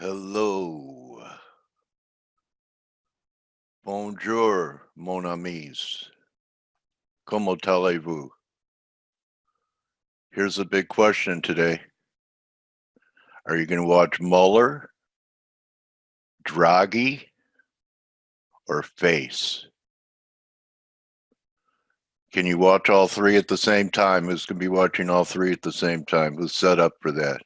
Hello. Bonjour, mon amis. Comment allez-vous? Here's the big question today. Are you going to watch Mueller, Draghi, or Face? Can you watch all three at the same time? Who's going to be watching all three at the same time? Who's set up for that?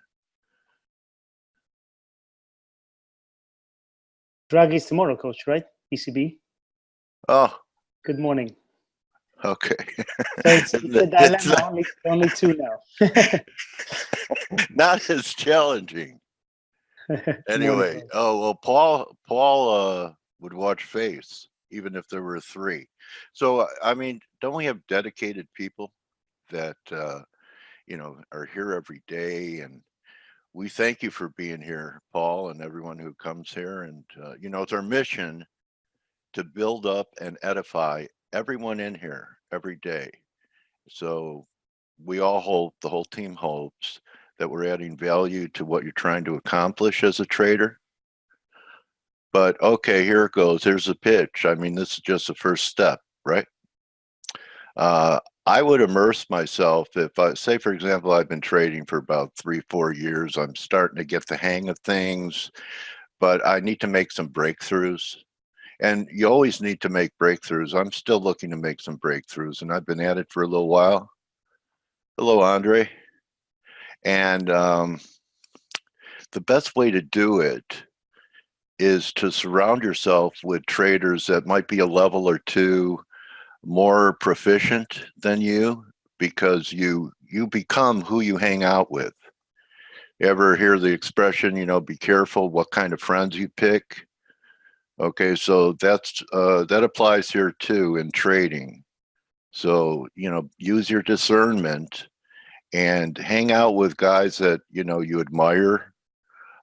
Draghi's tomorrow, coach, right? ECB. Oh, Good morning. okay. So it's a dilemma. Only two now. Not as challenging. Anyway, Morning, well, Paul would watch Face even if there were three. So I mean, don't we have dedicated people that are here every day? And we thank you for being here, Paul, and everyone who comes here. And it's our mission to build up and edify everyone in here every day. So we all hope, the whole team hopes, that we're adding value to what you're trying to accomplish as a trader. But okay, here it goes. Here's the pitch. I mean, this is just the first step, right? I would immerse myself if I say, for example, I've been trading for about 3-4 years. I'm starting to get the hang of things, but I need to make some breakthroughs. And you always need to make breakthroughs. I'm still looking to make some breakthroughs, and I've been at it for a little while. Hello, Andre. And the best way to do it is to surround yourself with traders that might be a level or two more proficient than you, because you become who you hang out with. You ever hear the expression, be careful what kind of friends you pick? Okay, so that applies here too in trading. So, use your discernment and hang out with guys that, you admire,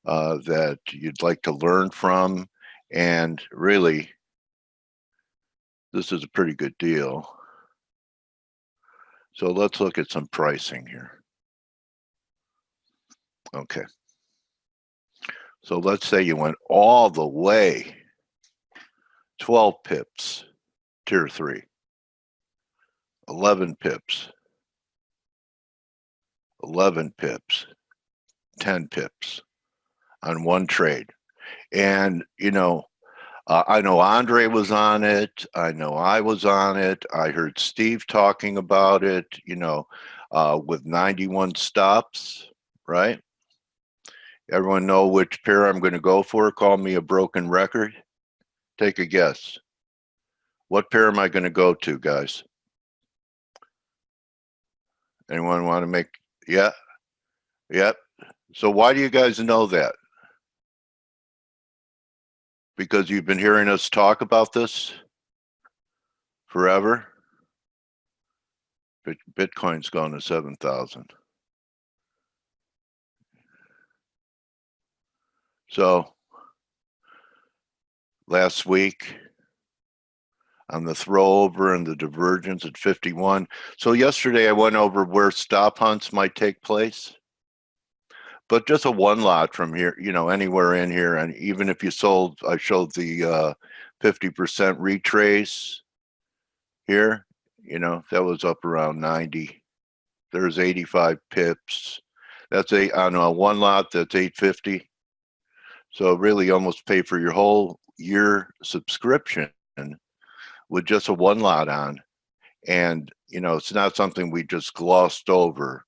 that you'd like to learn from. And really, this is a pretty good deal. So let's look at some pricing here. Okay. So let's say you went all the way, 12 pips, tier 3, 11 pips, 11 pips, 10 pips on one trade. And, I know Andre was on it. I know I was on it. I heard Steve talking about it, with 91 stops, right? Everyone know which pair I'm going to go for? Call me a broken record. Take a guess. What pair am I going to go to, guys? Anyone want to make? Yeah. Yep. So why do you guys know that? Because you've been hearing us talk about this forever. Bitcoin's gone to 7,000. So last week on the throwover and the divergence at 51. So yesterday I went over where stop hunts might take place. But just a one lot from here, anywhere in here. And even if you sold, I showed the 50% retrace here, that was up around 90. There's 85 pips. That's on a one lot, that's 850. So really almost pay for your whole year subscription with just a one lot on. And, it's not something we just glossed over.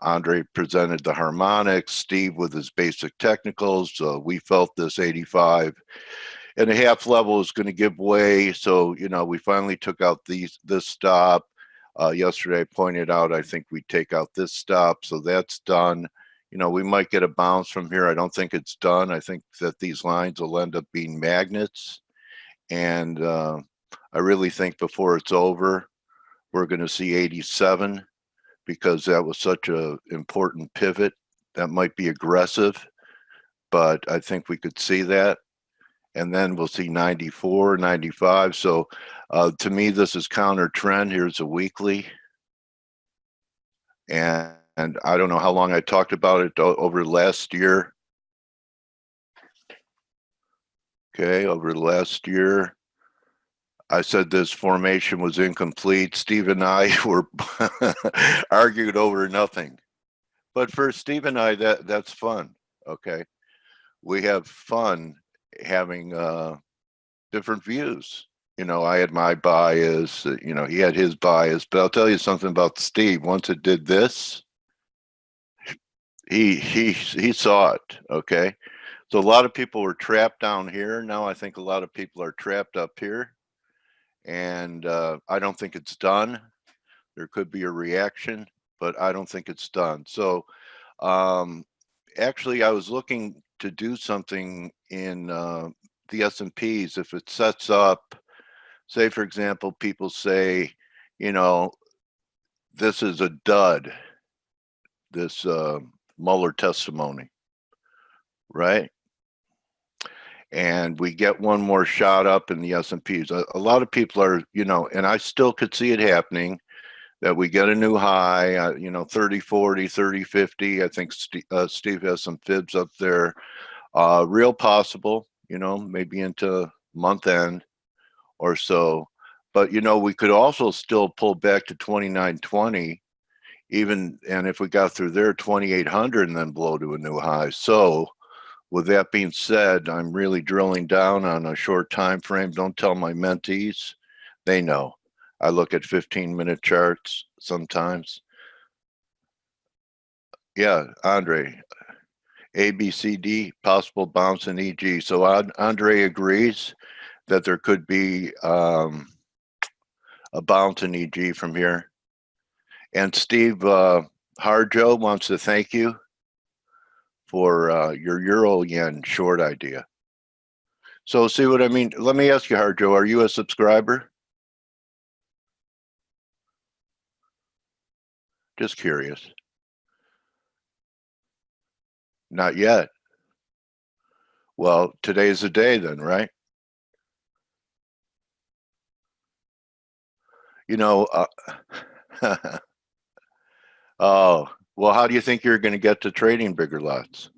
Andre presented the harmonics, Steve with his basic technicals. We felt this 85.5 level is going to give way. So, we finally took out this stop. Yesterday I pointed out, I think we take out this stop. So that's done. We might get a bounce from here. I don't think it's done. I think that these lines will end up being magnets. And I really think before it's over, we're going to see 87, because that was such an important pivot. That might be aggressive, but I think we could see that. And then we'll see 94, 95. So to me, this is counter trend. Here's a weekly. And I don't know how long I talked about it over last year. Okay, over the last year, I said this formation was incomplete. Steve and I were argued over nothing. But for Steve and I, that's fun. Okay, we have fun having different views. I had my bias. He had his bias. But I'll tell you something about Steve. Once it did this, he saw it. Okay, so a lot of people were trapped down here. Now I think a lot of people are trapped up here, and I don't think it's done. There could be a reaction, but I don't think it's done. So actually, I was looking to do something in the S&Ps. If it sets up, say, for example, people say, this is a dud, this Mueller testimony, right? And we get one more shot up in the S&Ps. A lot of people are, and I still could see it happening, that we get a new high, 30, 40, 30, 50. I think Steve has some fibs up there. Real possible, maybe into month end or so. But, we could also still pull back to 2920, even, and if we got through there, 2800 and then blow to a new high. So with that being said, I'm really drilling down on a short time frame. Don't tell my mentees. They know. I look at 15-minute charts sometimes. Yeah, Andre, A, B, C, D, possible bounce in EG. So Andre agrees that there could be a bounce in EG from here. And Steve Harjo wants to thank you for your Euro Yen short idea. So see what I mean? Let me ask you, Harjo, are you a subscriber? Just curious. Not yet. Well, today's the day then, right? Oh, well, how do you think you're going to get to trading bigger lots?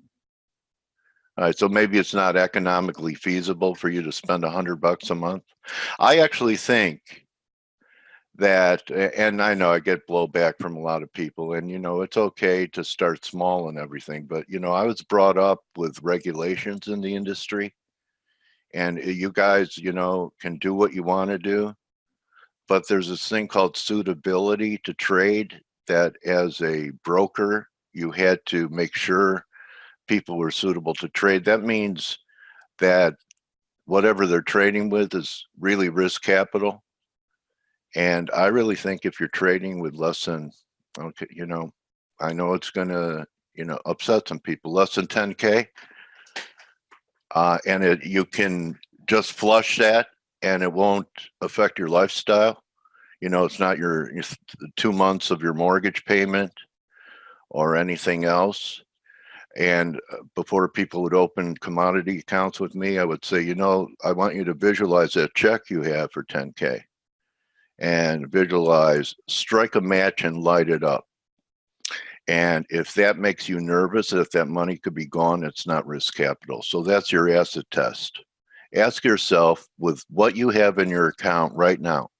All right, so maybe it's not economically feasible for you to spend $100 a month. I actually think that, and I know I get blowback from a lot of people, and it's okay to start small and everything, but I was brought up with regulations in the industry, and you guys, can do what you want to do, but there's this thing called suitability to trade that as a broker, you had to make sure people were suitable to trade. That means that whatever they're trading with is really risk capital. And I really think if you're trading with less than, okay, I know it's going to, upset some people, less than 10K, and you can just flush that and it won't affect your lifestyle. It's not your 2 months of your mortgage payment or anything else. And before people would open commodity accounts with me, I would say, I want you to visualize that check you have for 10K and visualize, strike a match and light it up. And if that makes you nervous, if that money could be gone, it's not risk capital. So that's your acid test. Ask yourself, with what you have in your account right now,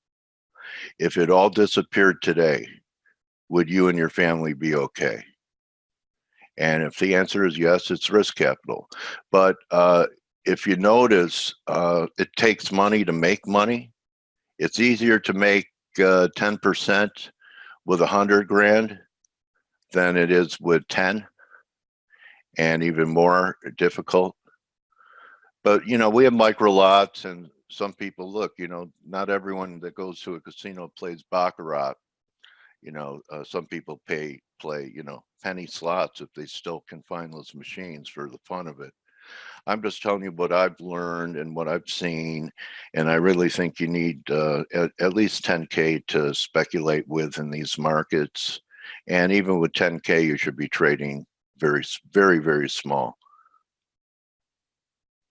if it all disappeared today, would you and your family be okay? And if the answer is yes, it's risk capital. But if you notice, it takes money to make money. It's easier to make 10% with 100 grand than it is with 10, and even more difficult. But we have micro lots, and some people, look, not everyone that goes to a casino plays baccarat. Some people play penny slots if they still can find those machines for the fun of it. I'm just telling you what I've learned and what I've seen, and I really think you need at least 10K to speculate with in these markets. And even with 10K, you should be trading very, very, very small.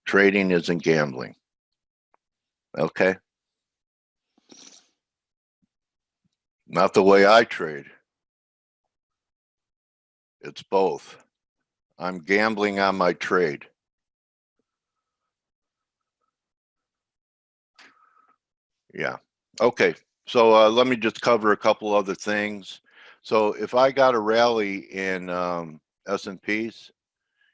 Trading isn't gambling. Okay? Not the way I trade. It's both. I'm gambling on my trade. Yeah. Okay. So let me just cover a couple other things. So if I got a rally in S&Ps,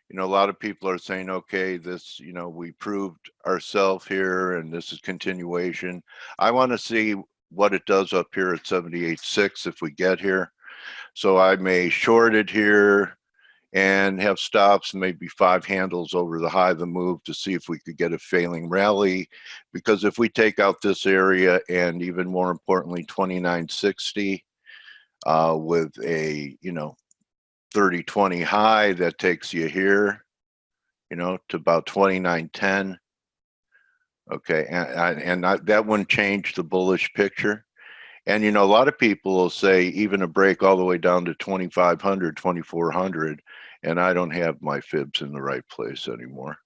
you know, a lot of people are saying, okay, this, you know, we proved ourselves here and this is continuation. I want to see what it does up here at 78.6 if we get here. So I may short it here and have stops, maybe 5 handles over the high of the move to see if we could get a failing rally. Because if we take out this area and even more importantly, 2960 with a, you know, 30-20 high, that takes you here, you know, to about 2910. Okay, and that wouldn't change the bullish picture. And, you know, a lot of people will say even a break all the way down to 2,500, 2,400, and I don't have my fibs in the right place anymore.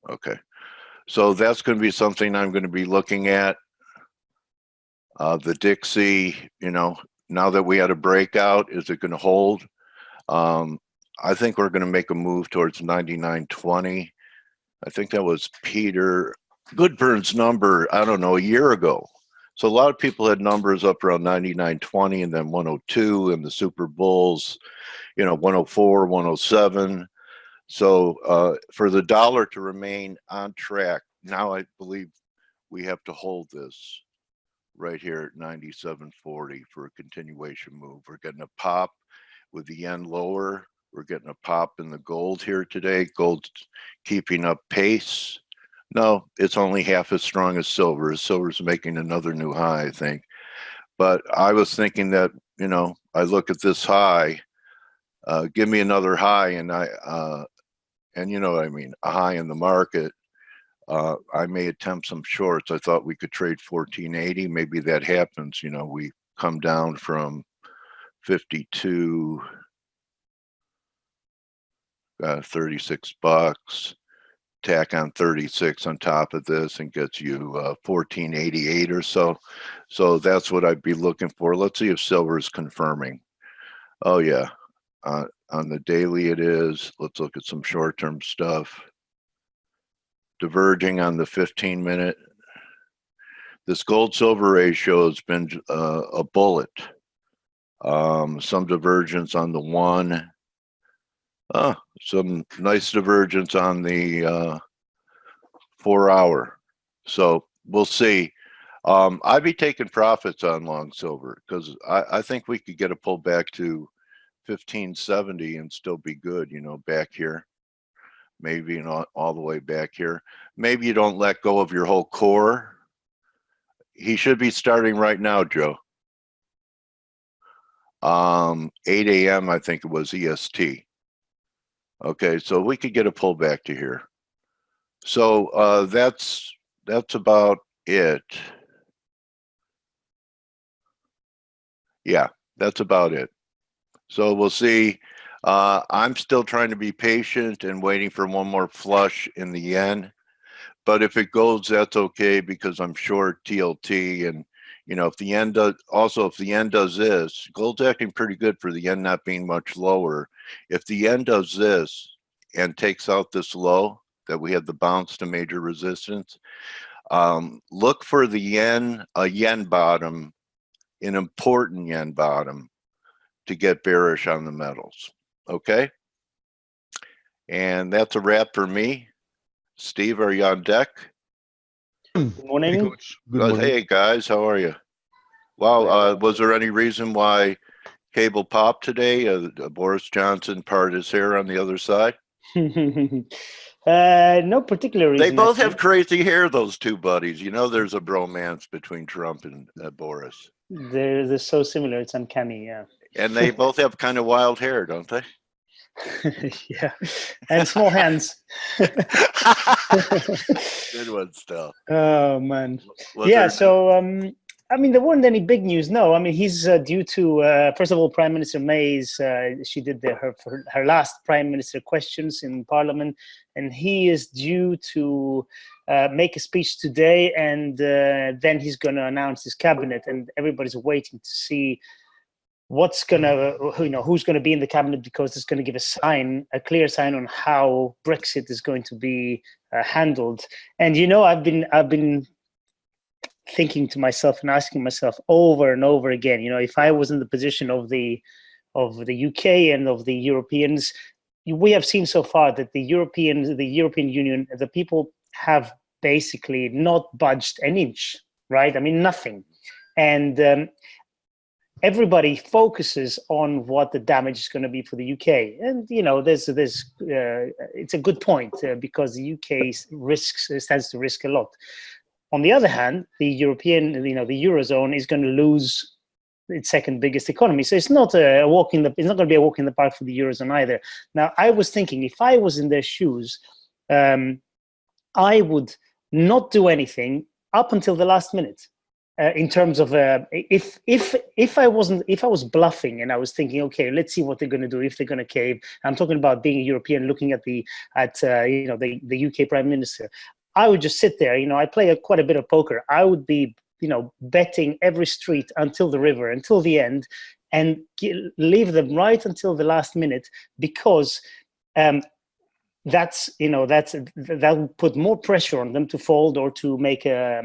Okay, so that's going to be something I'm going to be looking at. The Dixie, you know, now that we had a breakout, is it going to hold? I think we're going to make a move towards 99.20. I think that was Peter Goodburn's number, I don't know, a year ago. So a lot of people had numbers up around 99.20 and then 102 and the Super Bulls, you know, 104, 107. So for the dollar to remain on track, now I believe we have to hold this right here at 97.40 for a continuation move. We're getting a pop with the yen lower. We're getting a pop in the gold here today. Gold's keeping up pace. No, it's only half as strong as silver. Silver's making another new high, I think. But I was thinking that, you know, I look at this high, give me another high, and you know what I mean, a high in the market. I may attempt some shorts. I thought we could trade 1480. Maybe that happens. You know, we come down from 52, 36 bucks. Tack on 36 on top of this and gets you 1488 or so. So that's what I'd be looking for. Let's see if silver is confirming. Oh yeah, on the daily it is. Let's look at some short-term stuff. Diverging on the 15-minute. This gold-silver ratio has been a bullet. Some divergence on the 1. Some nice divergence on the 4 hour. So we'll see. I'd be taking profits on long silver because I think we could get a pullback to 1570 and still be good, you know, back here. Maybe not all the way back here. Maybe you don't let go of your whole core. He should be starting right now, Joe. 8 a.m. I think it was EST. Okay, so we could get a pullback to here. So that's about it. Yeah, that's about it. So we'll see. I'm still trying to be patient and waiting for one more flush in the yen. But if it goes, that's okay because I'm short TLT. And, you know, if the yen does, also if the yen does this, gold's acting pretty good for the yen not being much lower. If the yen does this and takes out this low that we had the bounce to major resistance, look for the yen, a yen bottom, an important yen bottom to get bearish on the metals. Okay. And that's a wrap for me. Steve, are you on deck? Good morning. Hey, Coach. Good morning. Hey guys, how are you? Wow, was there any reason why cable popped today? Boris Johnson parted his hair on the other side? No particular reason. They both have crazy hair, those two buddies. You know, there's a bromance between Trump and Boris. They're so similar. It's uncanny, yeah. And they both have kind of wild hair, don't they? Yeah, and small hands. Good one, still. Oh man. Yeah. So I mean, there weren't any big news. No, I mean, he's due to first of all, Prime Minister May's. She did her last Prime Minister questions in Parliament, and he is due to make a speech today, and then he's going to announce his cabinet, and everybody's waiting to see what's gonna, who's gonna be in the cabinet, because it's gonna give a clear sign on how Brexit is going to be handled. And I've been thinking to myself and asking myself over and over again, if I was in the position of the UK and of the Europeans, we have seen so far that the European Union, the people have basically not budged an inch, right? I mean, nothing. And everybody focuses on what the damage is going to be for the UK. And, it's a good point because the UK stands to risk a lot. On the other hand, the Eurozone is going to lose its second biggest economy. So it's not it's not going to be a walk in the park for the Eurozone either. Now, I was thinking, if I was in their shoes, I would not do anything up until the last minute. In terms of if I was bluffing and I was thinking, okay, let's see what they're going to do, if they're going to cave. I'm talking about being a European, looking at the UK Prime Minister. I would just sit there. I play quite a bit of poker. I would be betting every street until the river, until the end, and leave them right until the last minute, because that will put more pressure on them to fold or to make a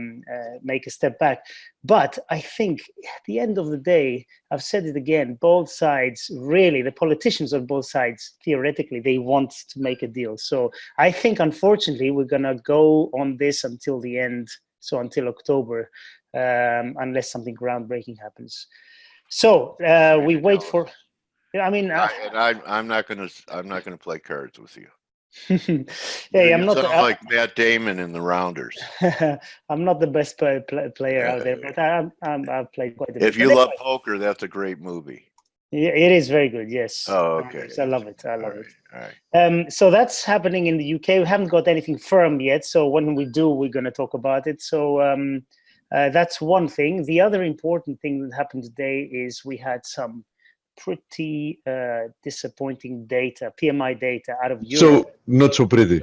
step back. But I think at the end of the day, I've said it again, both sides, really, the politicians on both sides, theoretically, they want to make a deal. So I think, unfortunately, we're going to go on this until the end, so until October, unless something groundbreaking happens. So we wait for. I mean, I'm not going to play cards with you. Hey, I'm not like Matt Damon in The Rounders. I'm not the best player out there, but I've played quite a bit. If you love poker, that's a great movie. Yeah, it is very good. Yes. Oh, okay. I love it. I love it. All right. So that's happening in the UK. We haven't got anything firm yet. So when we do, we're going to talk about it. So that's one thing. The other important thing that happened today is we had some pretty disappointing data, PMI data out of Europe. So not so pretty.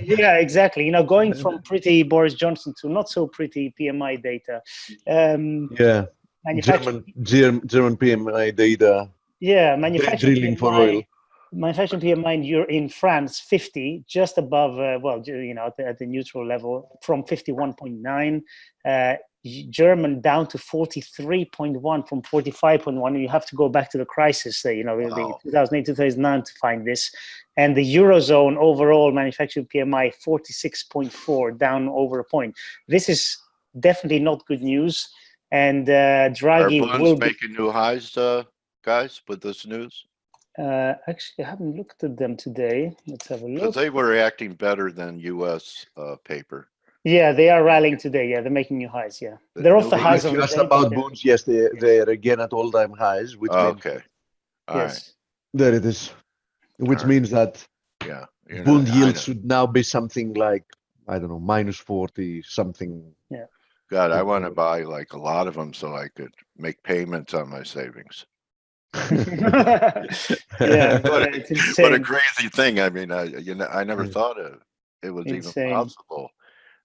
Yeah, exactly. Going from pretty Boris Johnson to not so pretty PMI data. Yeah, German PMI data. Yeah, manufacturing PMI. Manufacturing PMI in France, 50, just above, at the neutral level, from 51.9. German down to 43.1 from 45.1. You have to go back to the crisis, the 2008, 2009 to find this. And the Eurozone overall manufacturing PMI 46.4, down over a point. This is definitely not good news. And Draghi will be making new highs, guys, with this news. Actually, I haven't looked at them today. Let's have a look. Because they were reacting better than U.S. paper. Yeah, they are rallying today. Yeah, they're making new highs. Yeah, they're off the highs of the day. About bonds, yes, they're again at all-time highs. Which means, okay. All right. There it is. Which means that bond yields should now be something like, I don't know, minus 40 something. Yeah. God, I want to buy like a lot of them so I could make payments on my savings. Yeah, it's insane. What a crazy thing! I mean, I never thought it was even possible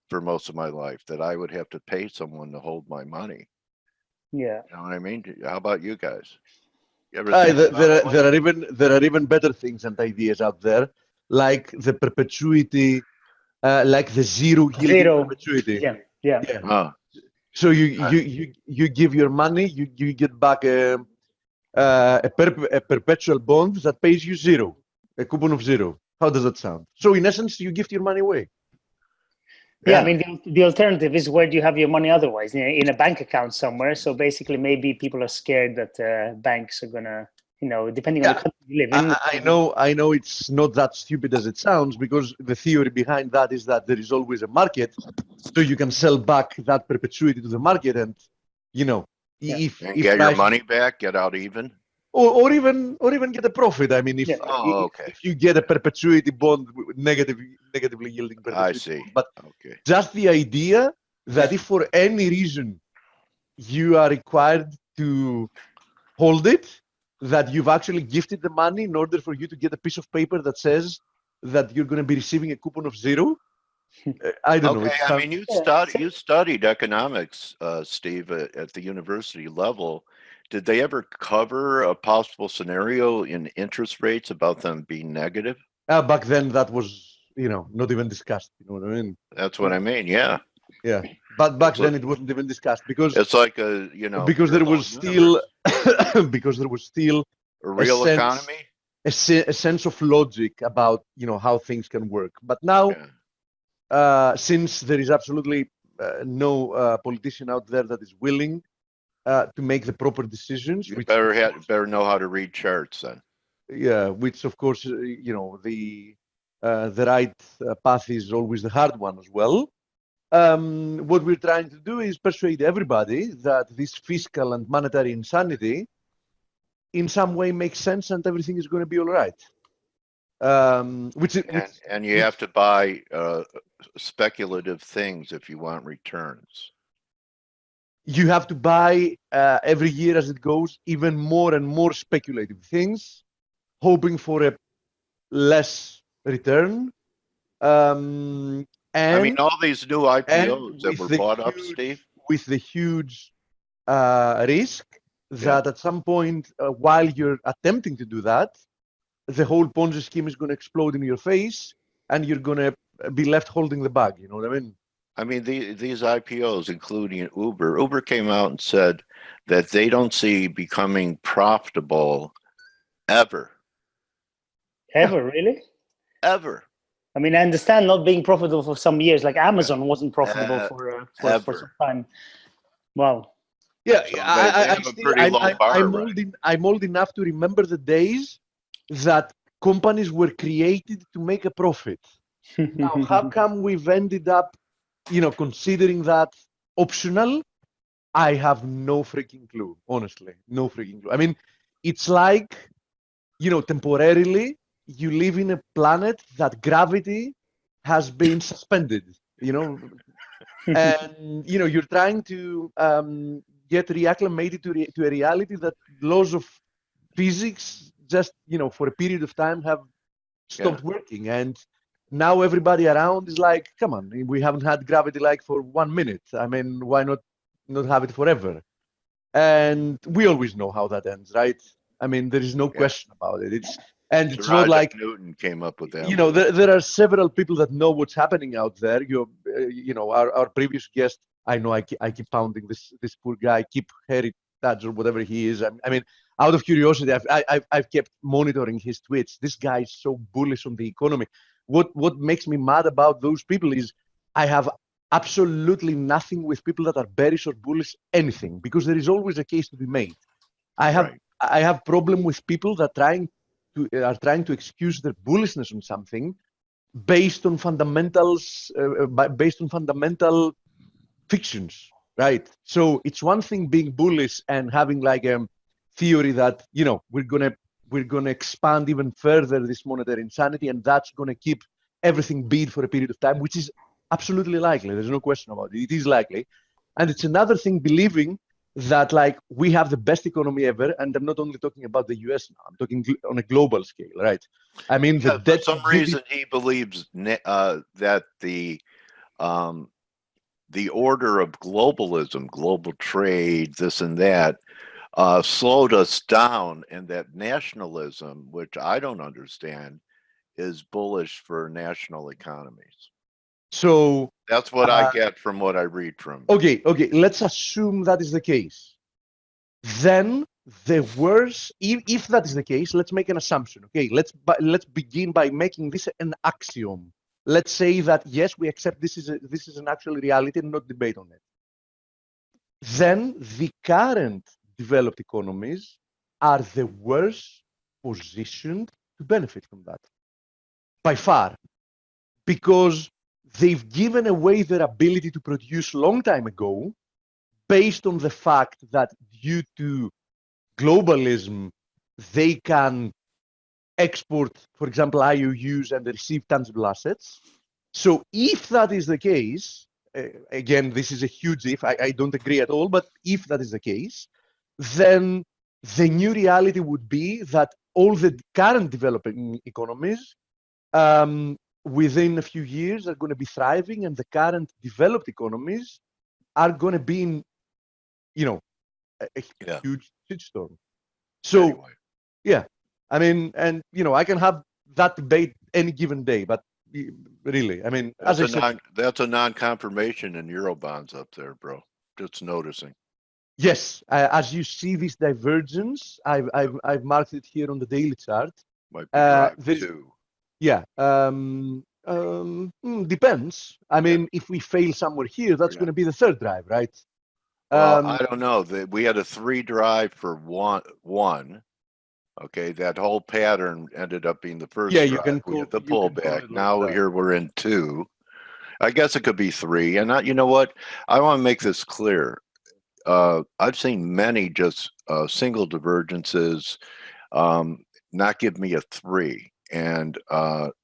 for most of my life that I would have to pay someone to hold my money. Yeah, you know what I mean. How about you guys? You ever there are even better things and ideas out there, like the perpetuity, like the zero perpetuity. Yeah. So you give your money, you get back a perpetual bond that pays you zero, a coupon of zero. How does that sound? So in essence, you gift your money away. Yeah, I mean, the alternative is, where do you have your money otherwise? In a bank account somewhere. So basically, maybe people are scared that banks are gonna, depending on the country you live in. I know it's not that stupid as it sounds, because the theory behind that is that there is always a market, so you can sell back that perpetuity to the market, and if get your money back, get out even. Or even get a profit. I mean, if you get a perpetuity bond, negatively yielding perpetuity. I see. But just the idea that if for any reason you are required to hold it, that you've actually gifted the money in order for you to get a piece of paper that says that you're going to be receiving a coupon of zero. I don't know. I mean, you studied economics, Steve, at the university level. did they ever cover a possible scenario in interest rates about them being negative? Back then, that was, not even discussed. You know what I mean? That's what I mean. Yeah. Yeah. But back then, it wasn't even discussed because it's like a, because there was still because there was still a real economy, a sense of logic about how things can work. But now, since there is absolutely no politician out there that is willing to make the proper decisions, you better know how to read charts then. Yeah, which of course, the right path is always the hard one as well. What we're trying to do is persuade everybody that this fiscal and monetary insanity in some way makes sense and everything is going to be all right. And you have to buy speculative things if you want returns. You have to buy every year as it goes even more and more speculative things, hoping for a less return. And I mean, all these new IPOs that were bought up, Steve, with the huge risk that at some point, while you're attempting to do that, the whole Ponzi scheme is going to explode in your face, and you're going to be left holding the bag. You know what I mean? I mean, these IPOs, including Uber came out and said that they don't see becoming profitable ever. Ever, really? Ever. I mean, I understand not being profitable for some years, like Amazon wasn't profitable for some time. Wow. Yeah, so I'm old enough to remember the days that companies were created to make a profit. Now, how come we've ended up, considering that optional? I have no freaking clue, honestly. No freaking clue. I mean, it's like, temporarily, you live in a planet that gravity has been suspended, and, you're trying to get reacclimated to a reality that laws of physics just, for a period of time have stopped working. And now everybody around is like, come on, we haven't had gravity like for 1 minute. I mean, why not have it forever? And we always know how that ends, right? I mean, there is no question about it. It's not like Newton came up with that. There are several people that know what's happening out there. Our previous guest, I know I keep pounding this poor guy, Kip Heritage or whatever he is. I mean, out of curiosity, I've kept monitoring his tweets. This guy is so bullish on the economy. What makes me mad about those people is I have absolutely nothing with people that are bearish or bullish anything, because there is always a case to be made. I have problem with people that are trying to excuse their bullishness on something based on fundamentals, based on fundamental fictions, right? So it's one thing being bullish and having like a theory that we're gonna expand even further this monetary insanity, and that's gonna keep everything beat for a period of time, which is absolutely likely. There's no question about it. It is likely. And it's another thing believing that like we have the best economy ever, and I'm not only talking about the US now, I'm talking on a global scale, right? I mean, for some reason he believes that the order of globalism, global trade, this and that, slowed us down, and that nationalism, which I don't understand, is bullish for national economies. So that's what I get from what I read from. Okay, let's assume that is the case. Then the worst, if that is the case, let's make an assumption. Okay, let's begin by making this an axiom. Let's say that yes, we accept this is an actual reality and not debate on it. Then the current developed economies are the worst positioned to benefit from that, by far, because they've given away their ability to produce long time ago, based on the fact that due to globalism, they can export, for example, IOUs and receive tangible assets. So if that is the case, again, this is a huge if, I don't agree at all, but if that is the case, then the new reality would be that all the current developing economies within a few years are going to be thriving, and the current developed economies are going to be in, a huge shitstorm. So anyway. yeah, I mean, and I can have that debate any given day, but really, I mean, That's as I said, that's a non-confirmation in Eurobonds up there, bro. Just noticing. yes, as you see this divergence, I've marked it here on the daily chart. Might be drive two. Yeah, depends. I mean, if we fail somewhere here, that's going to be the third drive, right? Well, I don't know. We had a 3 drive for one. Okay, that whole pattern ended up being the first yeah, drive. you can We call, had the you can call pullback. it like Now that. here we're in 2. I guess it could be 3. And you know what? I want to make this clear. I've seen many just single divergences not give me a 3. And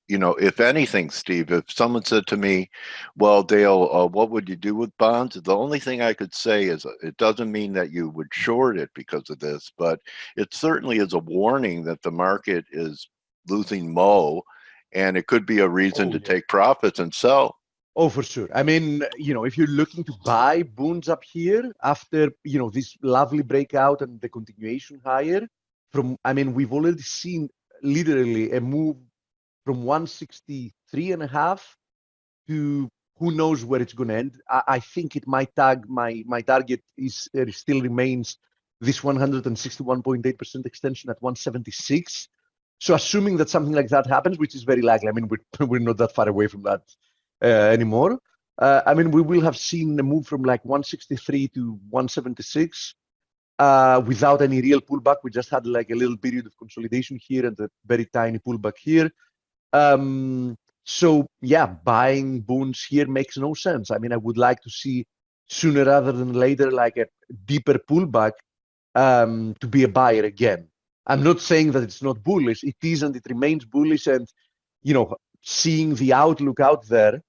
if anything, Steve, if someone said to me, well, Dale, what would you do with bonds? The only thing I could say is it doesn't mean that you would short it because of this, but it certainly is a warning that the market is losing mo, and it could be a reason to take profits and sell. Oh, for sure. I mean, if you're looking to buy bonds up here after, this lovely breakout and the continuation higher we've already seen literally a move from 163.5 to who knows where it's going to end. I think it might my target still remains this 161.8% extension at 176. So assuming that something like that happens, which is very likely, I mean, we're not that far away from that anymore. We will have seen a move from like 163 to 176 without any real pullback. We just had like a little period of consolidation here and a very tiny pullback here. So yeah, buying bonds here makes no sense. I mean, I would like to see sooner rather than later, like a deeper pullback to be a buyer again. I'm not saying that it's not bullish. It is, and it remains bullish. And, seeing the outlook out there,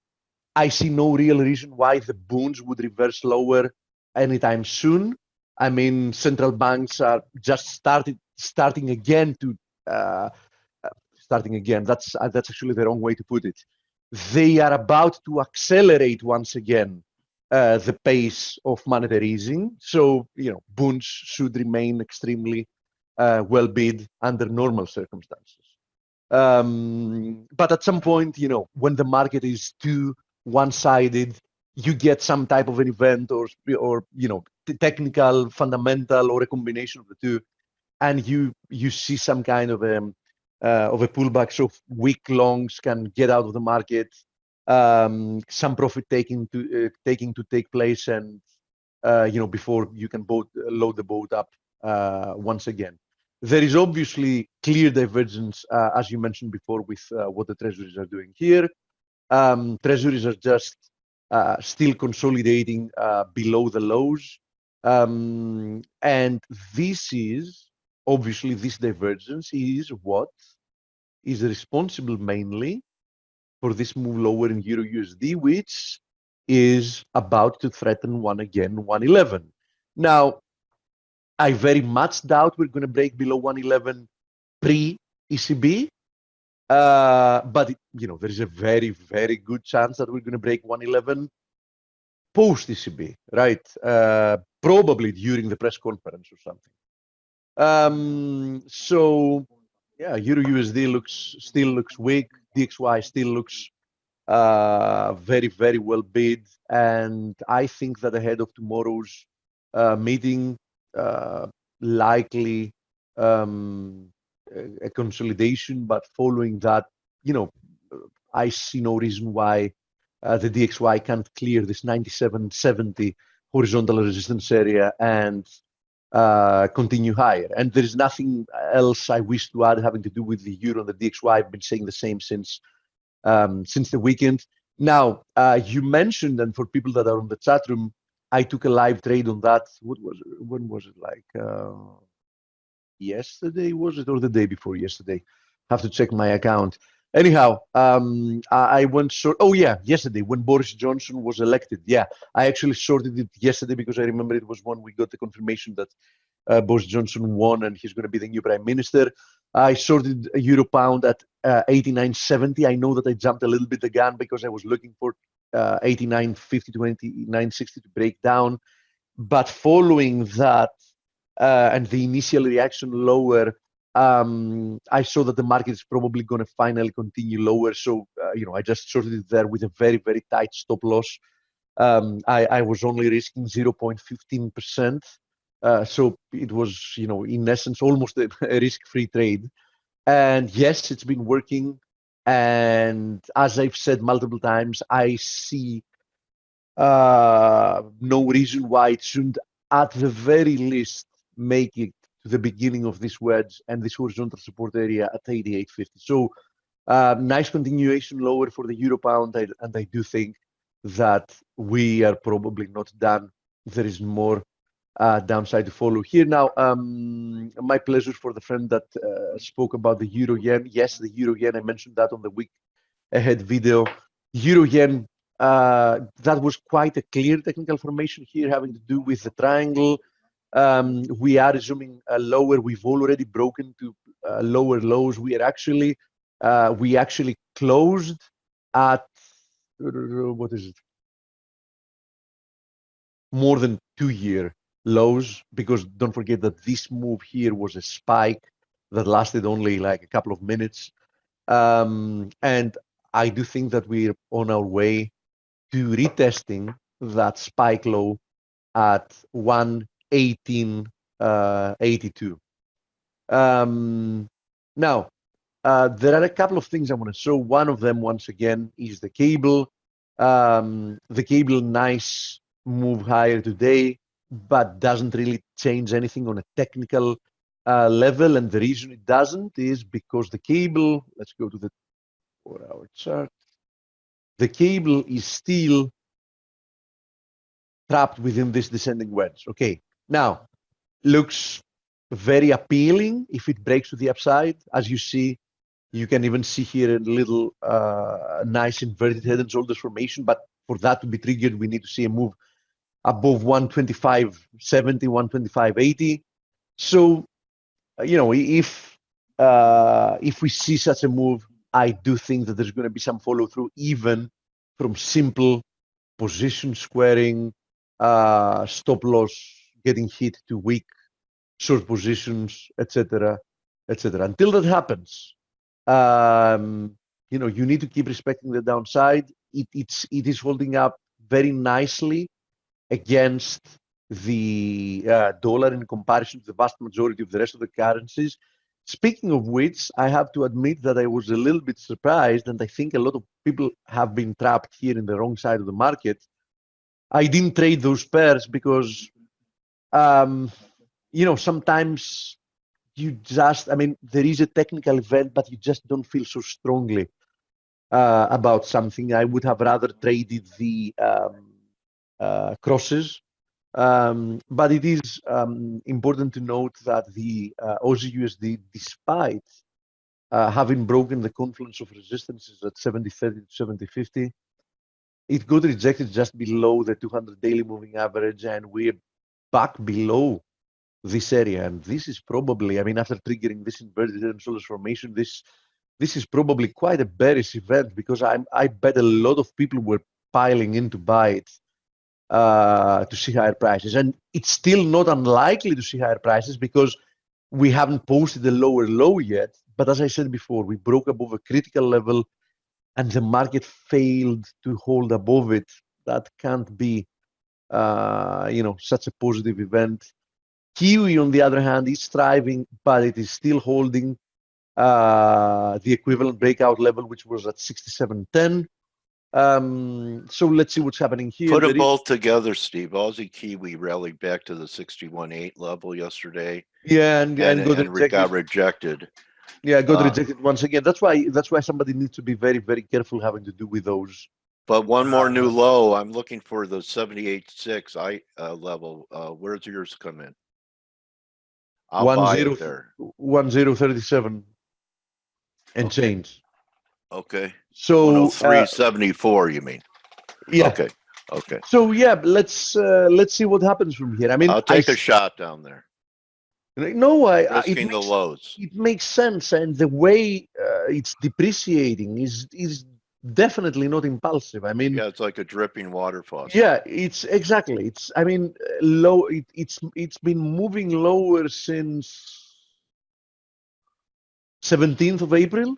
I see no real reason why the bonds would reverse lower anytime soon. I mean, central banks are just starting again to starting again. That's actually the wrong way to put it. They are about to accelerate once again the pace of monetary easing. So, bonds should remain extremely well bid under normal circumstances. But at some point, when the market is too one-sided, you get some type of an event or technical, fundamental, or a combination of the two, and you see some kind of a pullback. So weak longs can get out of the market, some profit taking to take place, and before you can load the boat up once again. There is obviously clear divergence, as you mentioned before, with what the treasuries are doing here. Treasuries are just still consolidating below the lows. And this divergence is what is responsible mainly for this move lower in Euro USD, which is about to threaten 111. Now, I very much doubt we're going to break below 111 pre-ECB. But there is a very, very good chance that we're going to break 111 post ECB, right? Probably during the press conference or something. So yeah, Euro USD still looks weak. DXY still looks very, very well bid, and I think that ahead of tomorrow's meeting, likely a consolidation, but following that, I see no reason why the DXY can't clear this 97.70 horizontal resistance area and continue higher. And there is nothing else I wish to add having to do with the euro and the DXY. I've been saying the same since the weekend. Now, you mentioned, and for people that are on the chat room, I took a live trade on that. When was it? Like yesterday, was it, or the day before yesterday? Have to check my account. Anyhow, I went short. Oh yeah, yesterday when Boris Johnson was elected. Yeah, I actually shorted it yesterday because I remember it was when we got the confirmation that Boris Johnson won and he's going to be the new prime minister. I shorted a euro pound at 89.70. I know that I jumped a little bit the gun because I was looking for 89.50 to 89.60 to break down. But following that, and the initial reaction lower, I saw that the market is probably going to finally continue lower. So, I just shorted it there with a very, very tight stop loss. I was only risking 0.15%. So it was, in essence, almost a risk-free trade. And yes, it's been working. And as I've said multiple times, I see no reason why it shouldn't, at the very least, make it to the beginning of this wedge and this horizontal support area at 88.50. So nice continuation lower for the euro pound, and I do think that we are probably not done. There is more downside to follow here. Now, my pleasure for the friend that spoke about the euro yen. Yes, the euro yen, I mentioned that on the week ahead video. Euro yen, that was quite a clear technical formation here having to do with the triangle. We are resuming lower. We've already broken to lower lows. We actually closed at, what is it? More than 2-year lows, because don't forget that this move here was a spike that lasted only like a couple of minutes. And I do think that we're on our way to retesting that spike low at 118.82. Now, there are a couple of things I want to show. One of them, once again, is the cable. The cable, nice move higher today, but doesn't really change anything on a technical level. And the reason it doesn't is because the cable, let's go to the 4-hour chart. The cable is still trapped within this descending wedge. Okay, now, looks very appealing if it breaks to the upside. As you see, you can even see here a little nice inverted head and shoulders formation, but for that to be triggered, we need to see a move above 125.70, 125.80. So, if we see such a move, I do think that there's going to be some follow through, even from simple position squaring, stop loss getting hit to weak short positions, etc., etc. Until that happens, you need to keep respecting the downside. It is holding up very nicely against the dollar in comparison to the vast majority of the rest of the currencies. Speaking of which, I have to admit that I was a little bit surprised, and I think a lot of people have been trapped here in the wrong side of the market. I didn't trade those pairs because, sometimes you just, there is a technical event, but you just don't feel so strongly about something. I would have rather traded the crosses. But it is important to note that the Aussie USD, despite having broken the confluence of resistances at 70.30 to 70.50, it got rejected just below the 200 daily moving average, and we're back below this area. And this is probably, after triggering this inverted head and shoulders formation, this is probably quite a bearish event, because I bet a lot of people were piling in to buy it to see higher prices. And it's still not unlikely to see higher prices, because we haven't posted a lower low yet. But as I said before, we broke above a critical level and the market failed to hold above it. That can't be, such a positive event. Kiwi, on the other hand, is thriving, but it is still holding the equivalent breakout level, which was at 67.10. So let's see what's happening here. Put them both together, Steve. Aussie Kiwi rallied back to the 61.8 level yesterday. Yeah, and got rejected. Yeah, got rejected once again. That's why somebody needs to be very, very careful having to do with those. But one more new low. I'm looking for the 78.6 level. Where's yours come in? I'll buy it there. 1037 and change. Okay. So 103.74, you mean? Yeah. Okay. So yeah, let's see what happens from here. I'll take a shot down there. No, risking the lows. It makes sense, and the way it's depreciating is definitely not impulsive. I mean, yeah, it's like a dripping water faucet. yeah, it's exactly. It's, I mean, low. It's been moving lower since 17th of April.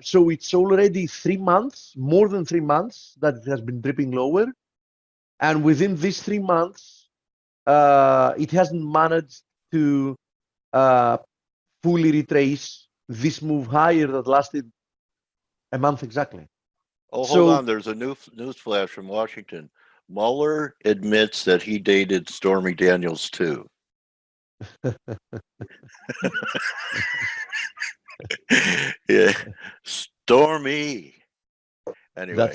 So it's already 3 months, more than 3 months that it has been dripping lower, and within these 3 months, it hasn't managed to fully retrace this move higher that lasted a month exactly. Oh, hold So, on. There's a news flash from Washington. Mueller admits that he dated Stormy Daniels too. Yeah, Stormy. Anyway,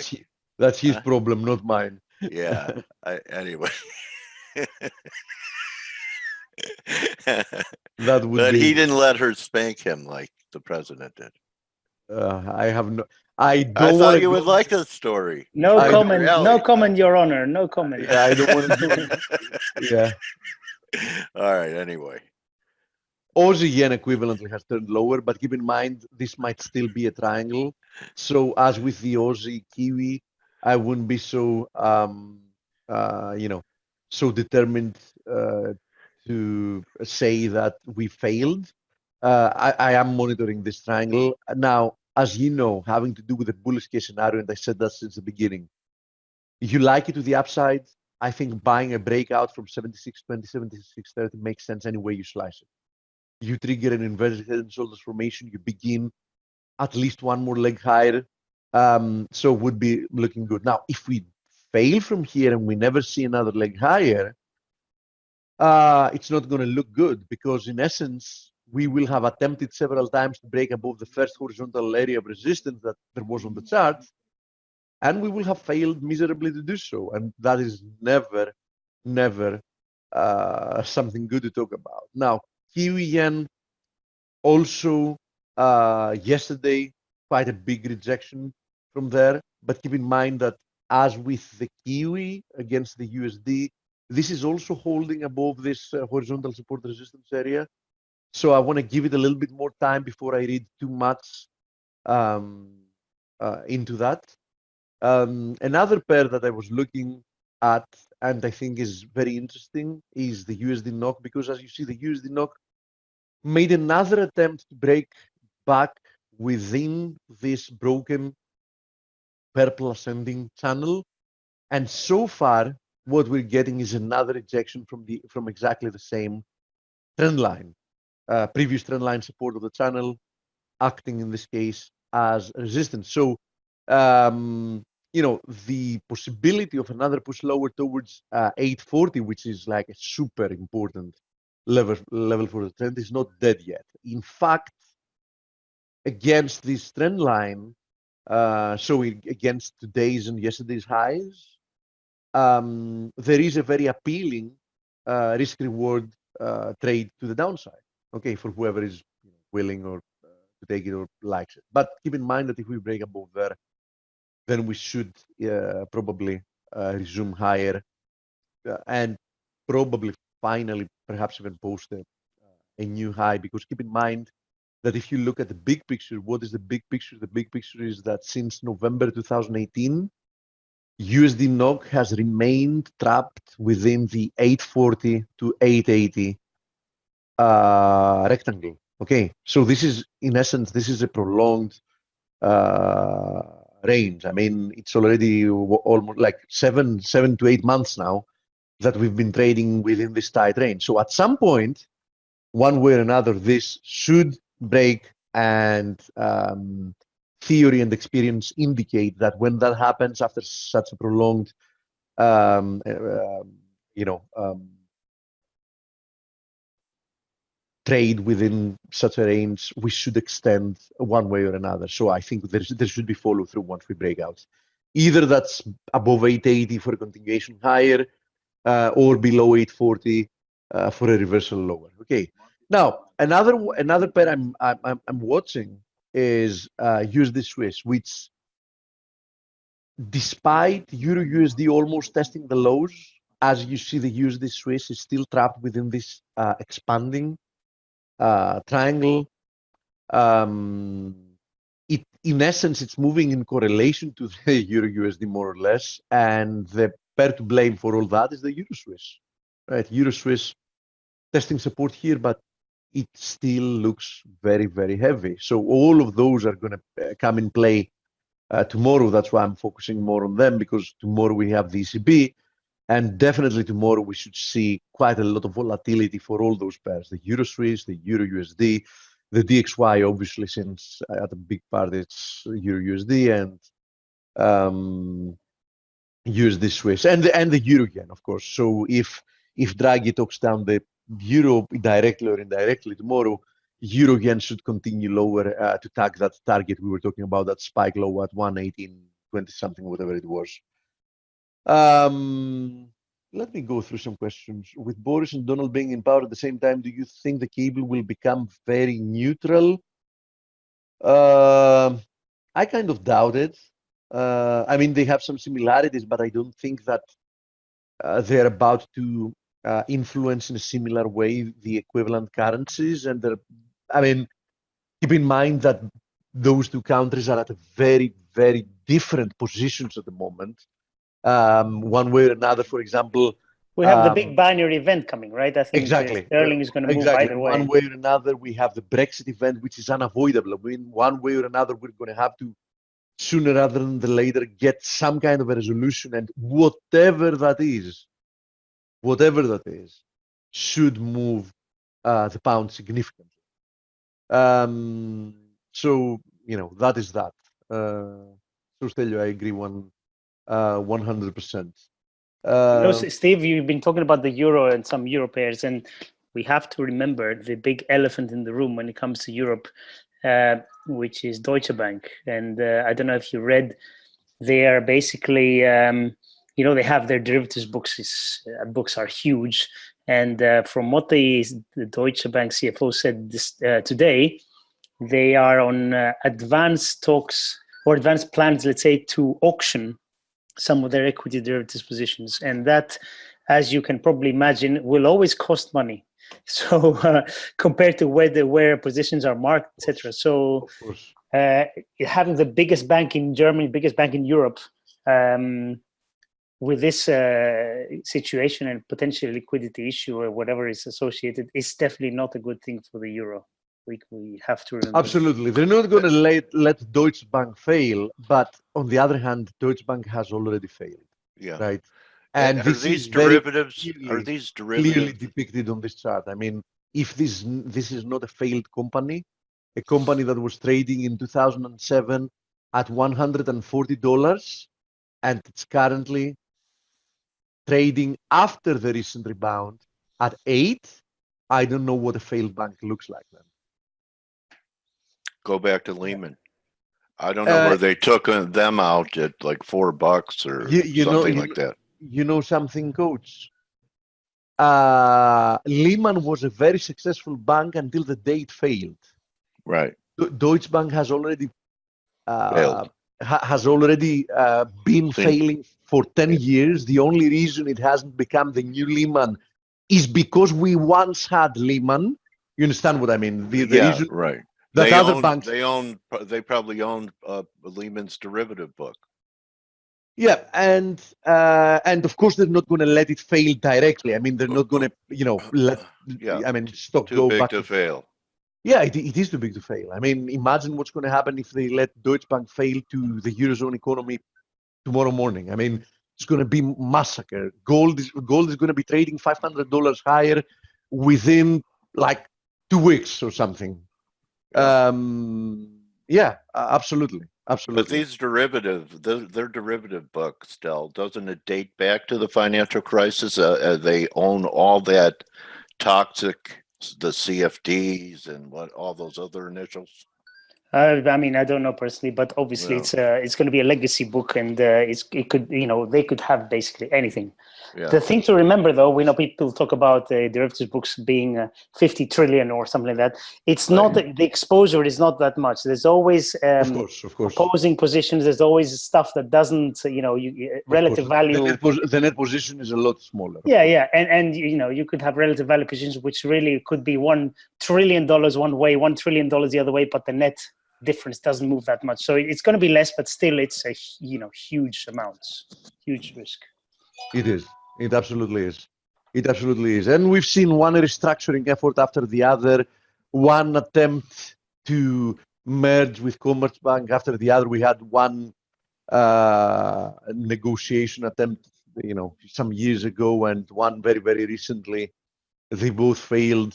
that's his problem, not mine. yeah. Anyway, That would but be. he didn't let her spank him like the president did. I have no. I don't I want thought to you go. would like the story. No I comment. Really? No comment, Your Honor. No comment. Yeah, I don't want to go. Yeah. All right. Anyway. Aussie yen equivalently has turned lower, but keep in mind this might still be a triangle. So as with the Aussie Kiwi, I wouldn't be so so determined to say that we failed. I am monitoring this triangle now. As you know, having to do with the bullish case scenario, and I said that since the beginning. If you like it to the upside, I think buying a breakout from 76.20, 76.30 makes sense any way you slice it. You trigger an inverted head and shoulders formation, you begin at least one more leg higher. So would be looking good. Now, if we fail from here and we never see another leg higher, it's not going to look good because in essence, we will have attempted several times to break above the first horizontal area of resistance that there was on the chart, and we will have failed miserably to do so. And that is never, never something good to talk about. Now, Kiwi yen also yesterday, quite a big rejection from there. But keep in mind that as with the Kiwi against the USD, this is also holding above this horizontal support resistance area. So I want to give it a little bit more time before I read too much into that. Another pair that I was looking at and I think is very interesting is the USD NOK, because as you see, the USD NOK made another attempt to break back within this broken purple ascending channel. And so far, what we're getting is another rejection from exactly the same trend line, previous trend line support of the channel, acting in this case as resistance. So, the possibility of another push lower towards 840, which is like a super important level for the trend, is not dead yet. In fact, against this trend line, against today's and yesterday's highs, there is a very appealing risk-reward trade to the downside. Okay, for whoever is willing or to take it or likes it. But keep in mind that if we break above there, then we should probably resume higher and probably finally perhaps even post a new high. Because keep in mind that if you look at the big picture, what is the big picture? The big picture is that since November 2018, USD NOK has remained trapped within the 840 to 880 rectangle. Okay, so this is, in essence, this is a prolonged range. I mean, it's already almost like 7 to 8 months now that we've been trading within this tight range. So at some point, one way or another, this should break, and theory and experience indicate that when that happens after such a prolonged, trade within such a range, we should extend one way or another. So I think there should be follow through once we break out. Either that's above 880 for a continuation higher, or below 840 for a reversal lower. Okay. Now another pair I'm watching is USD Swiss, which despite Euro USD almost testing the lows, as you see, the USD Swiss is still trapped within this expanding triangle. It in essence, it's moving in correlation to the Euro USD more or less, and the pair to blame for all that is the Euro Swiss, right? Euro Swiss testing support here, but it still looks very, very heavy. So all of those are going to come in play tomorrow. That's why I'm focusing more on them, because tomorrow we have the ECB, and definitely tomorrow we should see quite a lot of volatility for all those pairs: the Euro Swiss, the Euro USD, the DXY, obviously, since at a big part it's Euro USD, and USD Swiss, and the Euro yen, of course. So if Draghi talks down the Euro directly or indirectly tomorrow, Euro yen should continue lower to tag that target we were talking about, that spike low at 118.20 something, whatever it was. Let me go through some questions. With Boris and Donald being in power at the same time, do you think the cable will become very neutral? I kind of doubt it. I mean, they have some similarities, but I don't think that they're about to influence in a similar way the equivalent currencies. And I mean, keep in mind that those two countries are at a very, very different positions at the moment. One way or another, for example. We have the big binary event coming, right? I think sterling is going to move either way. One way or another, we have the Brexit event, which is unavoidable. I mean, one way or another, we're going to have to, sooner rather than later, get some kind of a resolution, and whatever that is, should move the pound significantly. So, you know, that is that. So, Stelio, I agree 100%. Steve, you've been talking about the euro and some euro pairs, and we have to remember the big elephant in the room when it comes to Europe, which is Deutsche Bank. And I don't know if you read, they are basically, you know, they have their derivatives books. Books are huge. And from what the Deutsche Bank CFO said today, they are on advanced talks or advanced plans, let's say, to auction some of their equity derivatives positions. And that, as you can probably imagine, will always cost money. So compared to where positions are marked, etc. So having the biggest bank in Germany, biggest bank in Europe, with this situation and potential liquidity issue or whatever is associated, is definitely not a good thing for the euro. We have to remember. Absolutely. They're not going to let Deutsche Bank fail, but on the other hand, Deutsche Bank has already failed. Yeah. Right. And this these is derivatives clearly depicted on this chart. I mean, if this is not a failed company, a company that was trading in 2007 at $140, and it's currently trading after the recent rebound at 8, I don't know what a failed bank looks like then. Go back to Lehman. I don't know where they took them out at like $4 or something like that. You know something, Coach? Lehman was a very successful bank until the day it failed. Right. Deutsche Bank has already been failing for 10 years. The only reason it hasn't become the new Lehman is because we once had Lehman. You understand what I mean? The reason, right. That other banks, they probably owned Lehman's derivative book. Yeah, and of course they're not going to let it fail directly. I mean, they're not going to, let. Yeah. I mean, stock too go big back to fail. Yeah, it is too big to fail. I mean, imagine what's going to happen if they let Deutsche Bank fail to the Eurozone economy tomorrow morning. I mean, it's going to be massacre. Gold is going to be trading $500 higher within like 2 weeks or something. Yeah, absolutely. But these their derivative book, Stel, doesn't it date back to the financial crisis? They own all that toxic, the CFDs and all those other initials. I mean, I don't know personally, but obviously it's going to be a legacy book, and it could, they could have basically anything. Yeah. The thing to remember, though, we know people talk about derivatives books being 50 trillion or something like that. It's not the exposure is not that much. There's always of course opposing positions. There's always stuff that doesn't, relative value. The net position is a lot smaller. Yeah, and you could have relative value positions which really could be $1 trillion one way, $1 trillion the other way, but the net difference doesn't move that much. So it's going to be less, but still it's a, huge amounts, huge risk. It is. It absolutely is. It absolutely is. And we've seen one restructuring effort after the other, one attempt to merge with Commerzbank after the other. We had one negotiation attempt, some years ago, and one very, very recently. They both failed.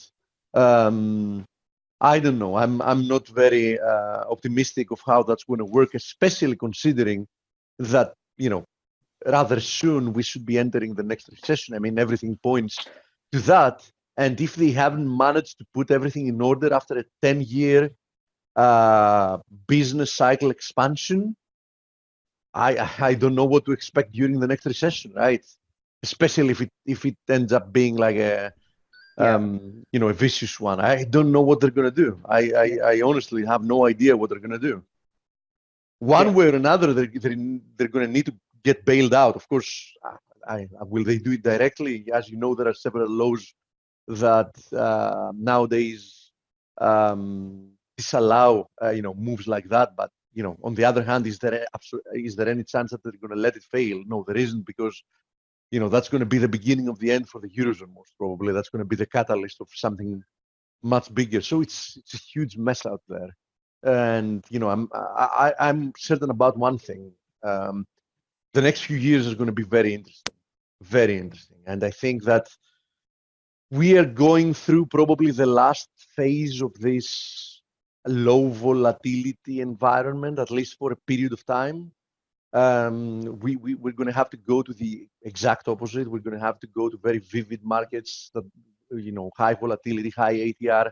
I don't know. I'm not very optimistic of how that's going to work, especially considering that, rather soon we should be entering the next recession. I mean, everything points to that. And if they haven't managed to put everything in order after a 10-year business cycle expansion, I don't know what to expect during the next recession, right? Especially if it ends up being like a a vicious one. I don't know what they're going to do. I honestly have no idea what they're going to do. One way or another, they're going to need to get bailed out. Of course, will they do it directly? As you know, there are several laws that nowadays disallow moves like that. But on the other hand, is there any chance that they're going to let it fail? No, there isn't, because that's going to be the beginning of the end for the Eurozone, most probably. That's going to be the catalyst of something much bigger. So it's a huge mess out there. And I'm certain about one thing. The next few years is going to be very interesting, very interesting. And I think that we are going through probably the last phase of this low volatility environment, at least for a period of time. We're going to have to go to the exact opposite. We're going to have to go to very vivid markets that, high volatility, high ATR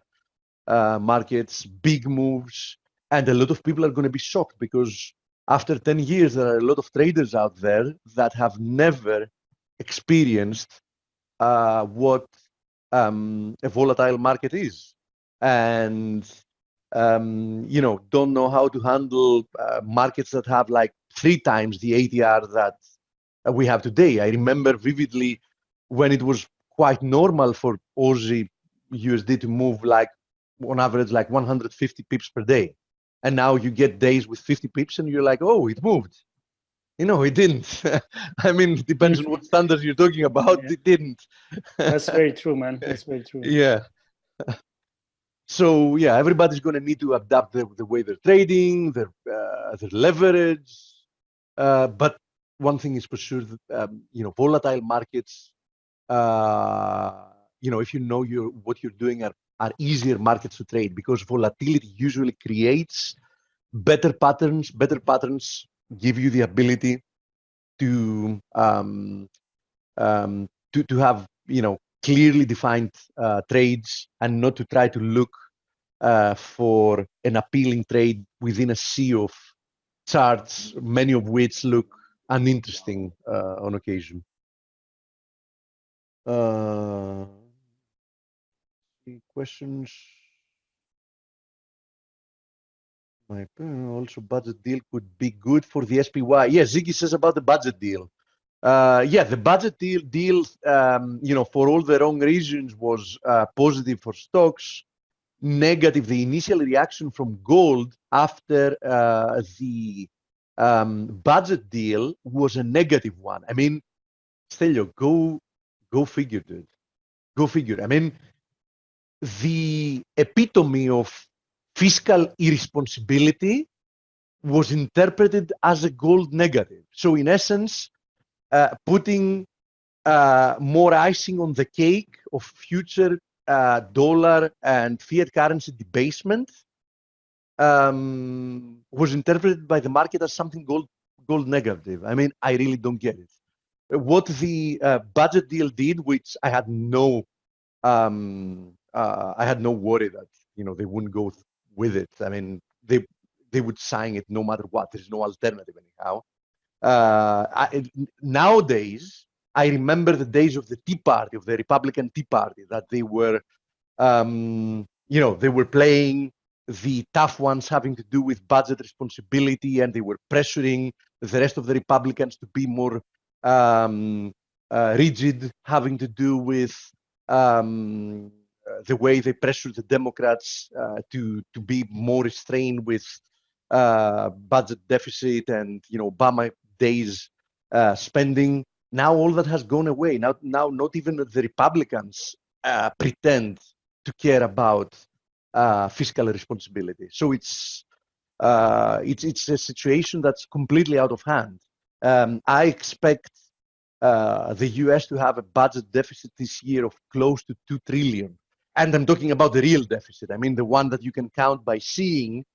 markets, big moves. And a lot of people are going to be shocked, because after 10 years, there are a lot of traders out there that have never experienced what a volatile market is. And don't know how to handle markets that have like 3 times the ATR that we have today. I remember vividly when it was quite normal for Aussie USD to move like on average like 150 pips per day. And now you get days with 50 pips and you're like, oh, it moved. It didn't. I mean, it depends on what standards you're talking about. Yeah. It didn't. That's very true, man. That's very true. Yeah. So yeah, everybody's going to need to adapt the way they're trading, their leverage. But one thing is for sure, volatile markets. If you know what you're doing are easier markets to trade, because volatility usually creates better patterns. Better patterns give you the ability to have clearly defined trades, and not to try to look for an appealing trade within a sea of charts, many of which look uninteresting on occasion. Questions? Also, budget deal could be good for the SPY. Yes, Ziggy says about the budget deal. Yeah, the budget deal, for all the wrong reasons, was positive for stocks, negative. The initial reaction from gold after the budget deal was a negative one. I mean, Stelio, go figure, dude. Go figure. I mean, the epitome of fiscal irresponsibility was interpreted as a gold negative. So in essence, putting more icing on the cake of future dollar and fiat currency debasement was interpreted by the market as something gold negative. I mean, I really don't get it. What the budget deal did, which I had no worry that they wouldn't go with it. I mean, they would sign it no matter what. There's no alternative anyhow. Nowadays, I remember the days of the Tea Party, of the Republican Tea Party, that they were, they were playing the tough ones having to do with budget responsibility, and they were pressuring the rest of the Republicans to be more rigid, having to do with the way they pressure the Democrats to be more restrained with budget deficit and Obama days spending. Now all that has gone away. Now not even the Republicans pretend to care about fiscal responsibility. So it's a situation that's completely out of hand. I expect the US to have a budget deficit this year of close to 2 trillion. And I'm talking about the real deficit. I mean, the one that you can count by seeing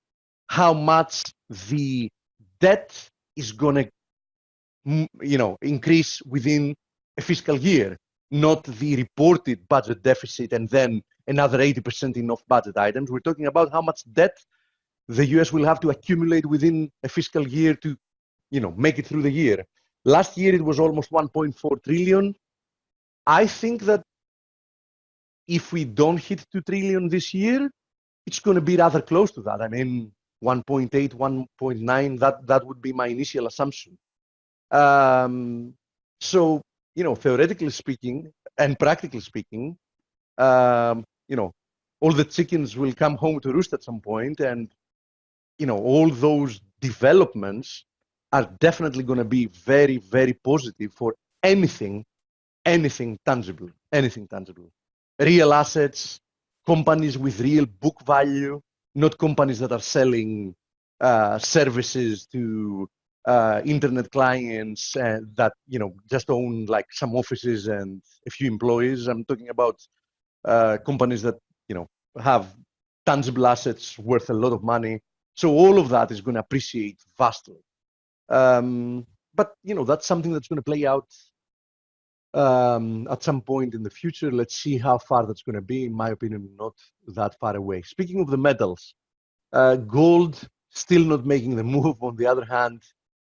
how much the debt is going to, increase within a fiscal year, not the reported budget deficit and then another 80% in off-budget items. We're talking about how much debt the US will have to accumulate within a fiscal year to, make it through the year. Last year, it was almost 1.4 trillion. I think that if we don't hit 2 trillion this year, it's going to be rather close to that. I mean, 1.8, 1.9, that would be my initial assumption. So, theoretically speaking and practically speaking, all the chickens will come home to roost at some point, and, all those developments are definitely going to be very, very positive for anything tangible. Real assets, companies with real book value, not companies that are selling services to internet clients that just own like some offices and a few employees. I'm talking about companies that have tangible assets worth a lot of money. So all of that is going to appreciate vastly. But that's something that's going to play out at some point in the future. Let's see how far that's going to be. In my opinion, not that far away. Speaking of the metals, gold still not making the move. On the other hand,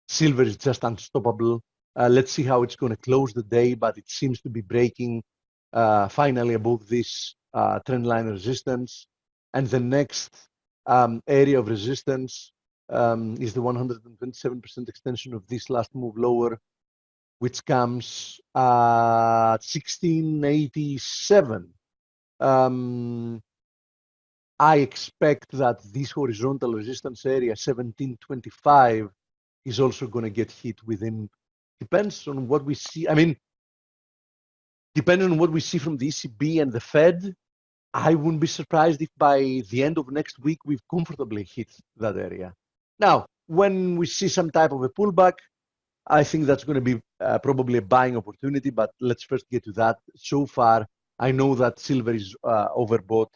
silver is just unstoppable. Let's see how it's going to close the day, but it seems to be breaking finally above this trend line resistance. And the next area of resistance is the 127% extension of this last move lower, which comes at 1687. I expect that this horizontal resistance area, 1725, is also going to get hit within, depends on what we see. I mean, depending on what we see from the ECB and the Fed, I wouldn't be surprised if by the end of next week, we've comfortably hit that area. Now, when we see some type of a pullback, I think that's going to be probably a buying opportunity, but let's first get to that. So far, I know that silver is overbought,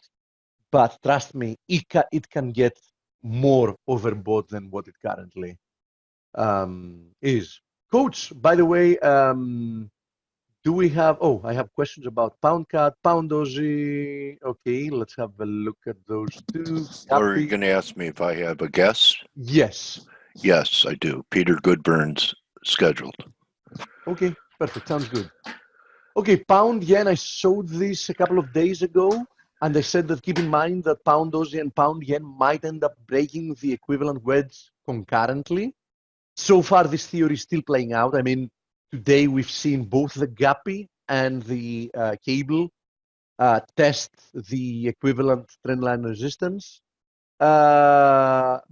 but trust me, it can get more overbought than what it currently is. Coach, by the way, do we have, I have questions about pound CAD, pound Aussie. Okay, let's have a look at those two. Or are you going to ask me if I have a guest? Yes. Yes, I do. Peter Goodburn's scheduled. Okay, perfect. Sounds good. Okay, pound yen, I showed this a couple of days ago, and I said that keep in mind that pound Aussie and pound yen might end up breaking the equivalent wedge concurrently. So far, this theory is still playing out. I mean, today we've seen both the gappy and the cable test the equivalent trendline resistance. But,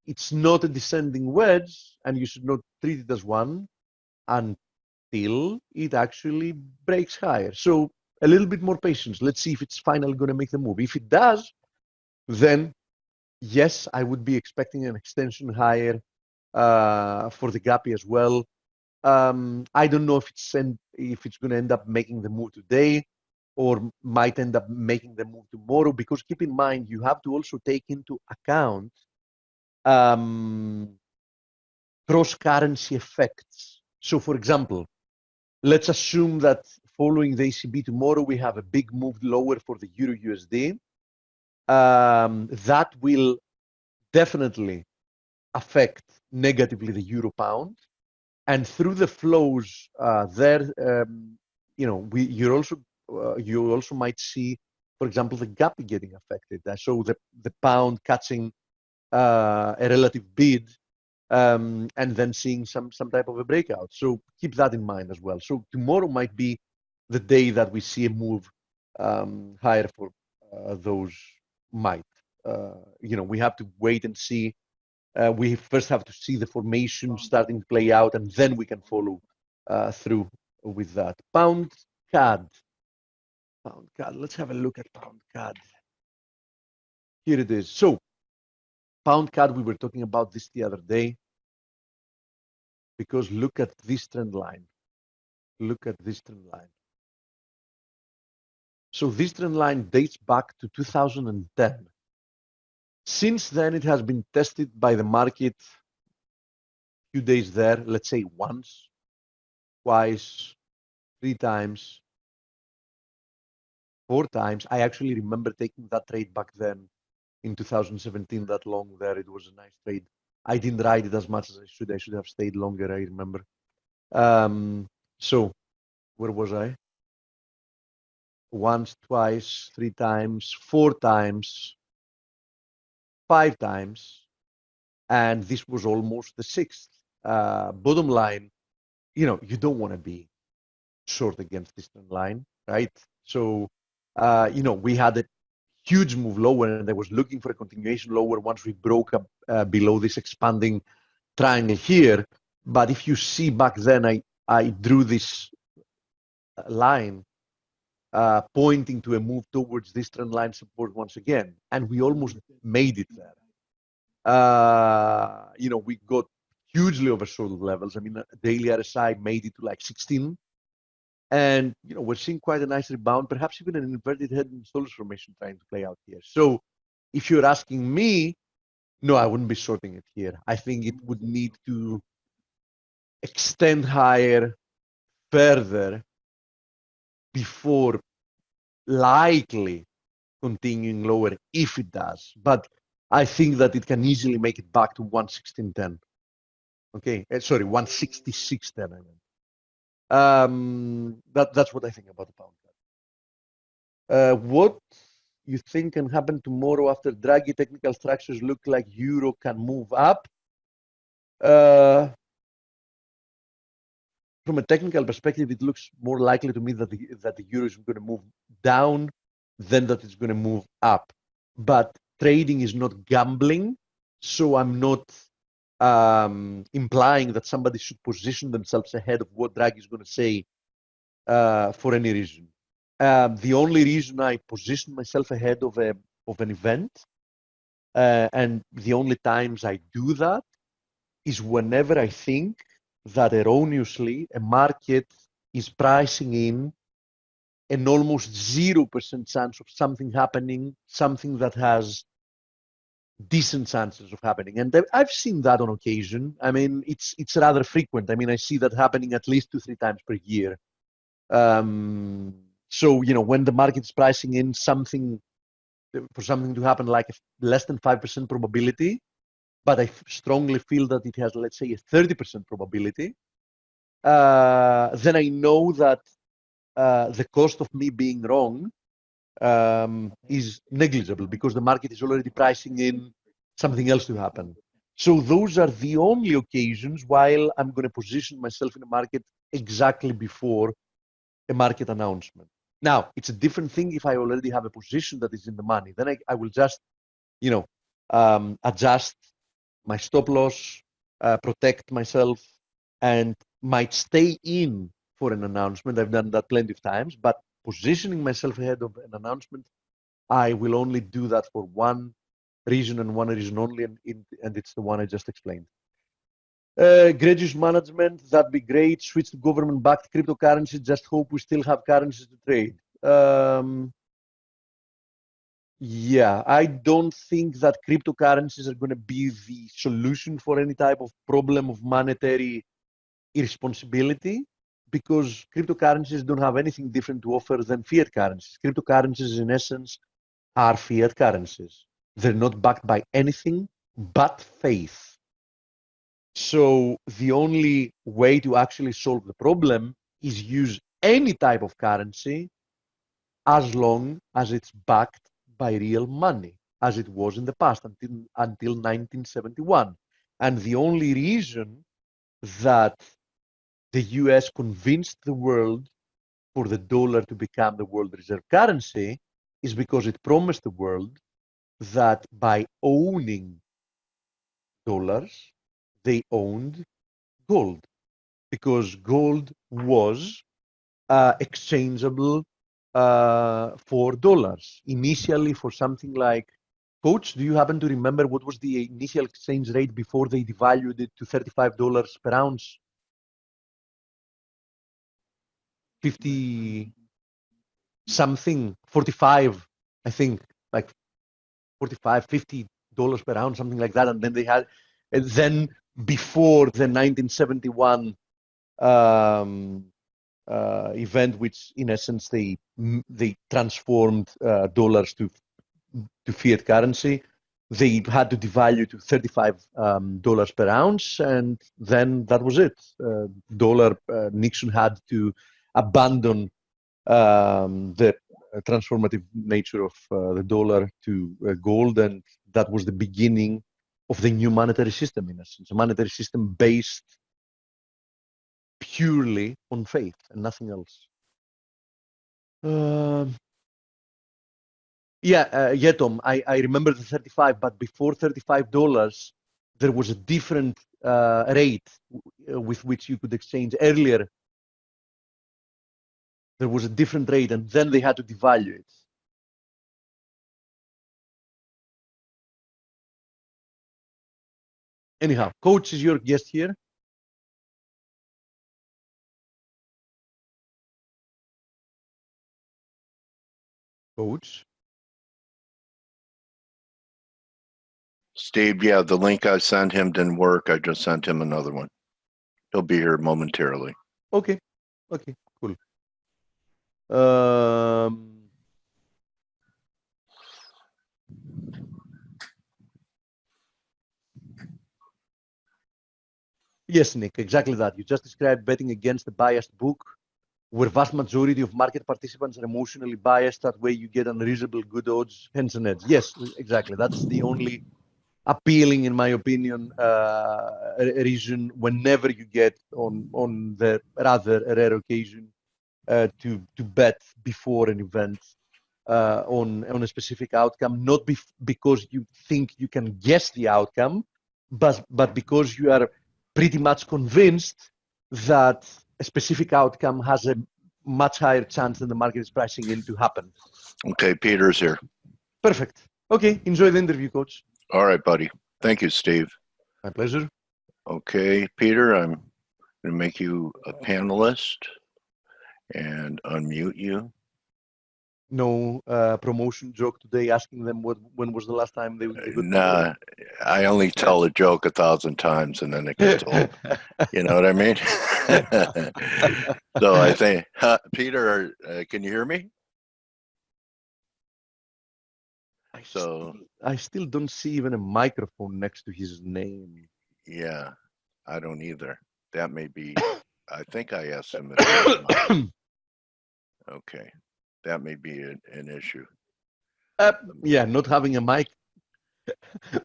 it's not a descending wedge, and you should not treat it as one until it actually breaks higher. So a little bit more patience. Let's see if it's finally going to make the move. If it does, then yes, I would be expecting an extension higher for the gappy as well. I don't know if it's going to end up making the move today or might end up making the move tomorrow, because keep in mind, you have to also take into account cross-currency effects. So, for example, let's assume that following the ECB tomorrow, we have a big move lower for the Euro USD. That will definitely affect negatively the Euro pound. And through the flows there, you also might see, for example, the gappy getting affected. So the pound catching a relative bid and then seeing some type of a breakout. So keep that in mind as well. So tomorrow might be the day that we see a move higher for those might. We have to wait and see. We first have to see the formation starting to play out, and then we can follow through with that. Pound CAD. Pound CAD. Let's have a look at pound CAD. Here it is. So pound CAD, we were talking about this the other day, because look at this trend line. Look at this trend line. So this trend line dates back to 2010. Since then, it has been tested by the market a few days there, let's say once, twice, 3 times, 4 times. I actually remember taking that trade back then in 2017, that long there. It was a nice trade. I didn't ride it as much as I should. I should have stayed longer, I remember. So where was I? Once, twice, 3 times, 4 times, 5 times, and this was almost the 6th. Bottom line, you don't want to be short against this trend line, right? So, we had a huge move lower, and I was looking for a continuation lower once we broke up below this expanding triangle here. But if you see back then, I drew this line pointing to a move towards this trend line support once again, and we almost made it there. We got hugely oversold levels. I mean, daily RSI made it to like 16, and we're seeing quite a nice rebound, perhaps even an inverted head and shoulders formation trying to play out here. So if you're asking me, no, I wouldn't be shorting it here. I think it would need to extend higher further before likely continuing lower, if it does. But I think that it can easily make it back to 116.10. Okay, sorry, 166.10. I meant. That's what I think about the pound. What you think can happen tomorrow after Draghi? Technical structures look like euro can move up. From a technical perspective, it looks more likely to me that the euro is going to move down than that it's going to move up. But trading is not gambling, so I'm not implying that somebody should position themselves ahead of what Draghi is going to say for any reason. The only reason I position myself ahead of an event, and the only times I do that, is whenever I think that erroneously a market is pricing in an almost 0% chance of something happening, something that has decent chances of happening. And I've seen that on occasion. I mean, it's rather frequent. I mean, I see that happening at least 2-3 times per year. So, when the market's pricing in something, for something to happen like less than 5% probability, but I strongly feel that it has, let's say, a 30% probability, then I know that the cost of me being wrong is negligible, because the market is already pricing in something else to happen. So those are the only occasions while I'm going to position myself in a market exactly before a market announcement. Now, it's a different thing if I already have a position that is in the money. Then I will just, adjust my stop loss, protect myself, and might stay in for an announcement. I've done that plenty of times, but positioning myself ahead of an announcement, I will only do that for one reason and one reason only, and it's the one I just explained. Graduous management, that'd be great. Switch to government-backed cryptocurrency. Just hope we still have currencies to trade. Yeah, I don't think that cryptocurrencies are going to be the solution for any type of problem of monetary irresponsibility, because cryptocurrencies don't have anything different to offer than fiat currencies. Cryptocurrencies, in essence, are fiat currencies. They're not backed by anything but faith. So the only way to actually solve the problem is use any type of currency as long as it's backed by real money, as it was in the past until 1971. And the only reason that the US convinced the world for the dollar to become the world reserve currency is because it promised the world that by owning dollars, they owned gold, because gold was exchangeable for dollars. Initially for something like, Coach, do you happen to remember what was the initial exchange rate before they devalued it to $35 per ounce? 50 something, 45, I think, like 45, $50 per ounce, something like that. And then they had, and then before the 1971 event, which in essence they transformed dollars to fiat currency, they had to devalue to $35 per ounce, and then that was it. Nixon had to abandon the transformative nature of the dollar to gold, and that was the beginning of the new monetary system, in essence, a monetary system based purely on faith and nothing else. Yeah, Tom, I remember the 35, but before $35, there was a different rate with which you could exchange. Earlier, there was a different rate, and then they had to devalue it. Anyhow, Coach is your guest here. Coach. Steve, yeah, the link I sent him didn't work. I just sent him another one. He'll be here momentarily. Okay, cool. Yes, Nick, exactly that. You just described betting against a biased book, where vast majority of market participants are emotionally biased. That way you get unreasonable good odds, hence an edge. Yes, exactly. That's the only appealing, in my opinion, reason whenever you get on the rather rare occasion to bet before an event on a specific outcome, not because you think you can guess the outcome, but because you are pretty much convinced that a specific outcome has a much higher chance than the market is pricing in to happen. Okay, Peter's here. Perfect. Okay, enjoy the interview, Coach. All right, buddy. Thank you, Steve. My pleasure. Okay, Peter, I'm going to make you a panelist and unmute you. No promotion joke today asking them when was the last time they got Nah, I only tell a joke 1,000 times and then it gets old. You know what I mean? So I think, Peter, can you hear me? I still don't see even a microphone next to his name. Yeah, I don't either. That may be, I think I asked him. Okay, that may be an issue. Yeah, not having a mic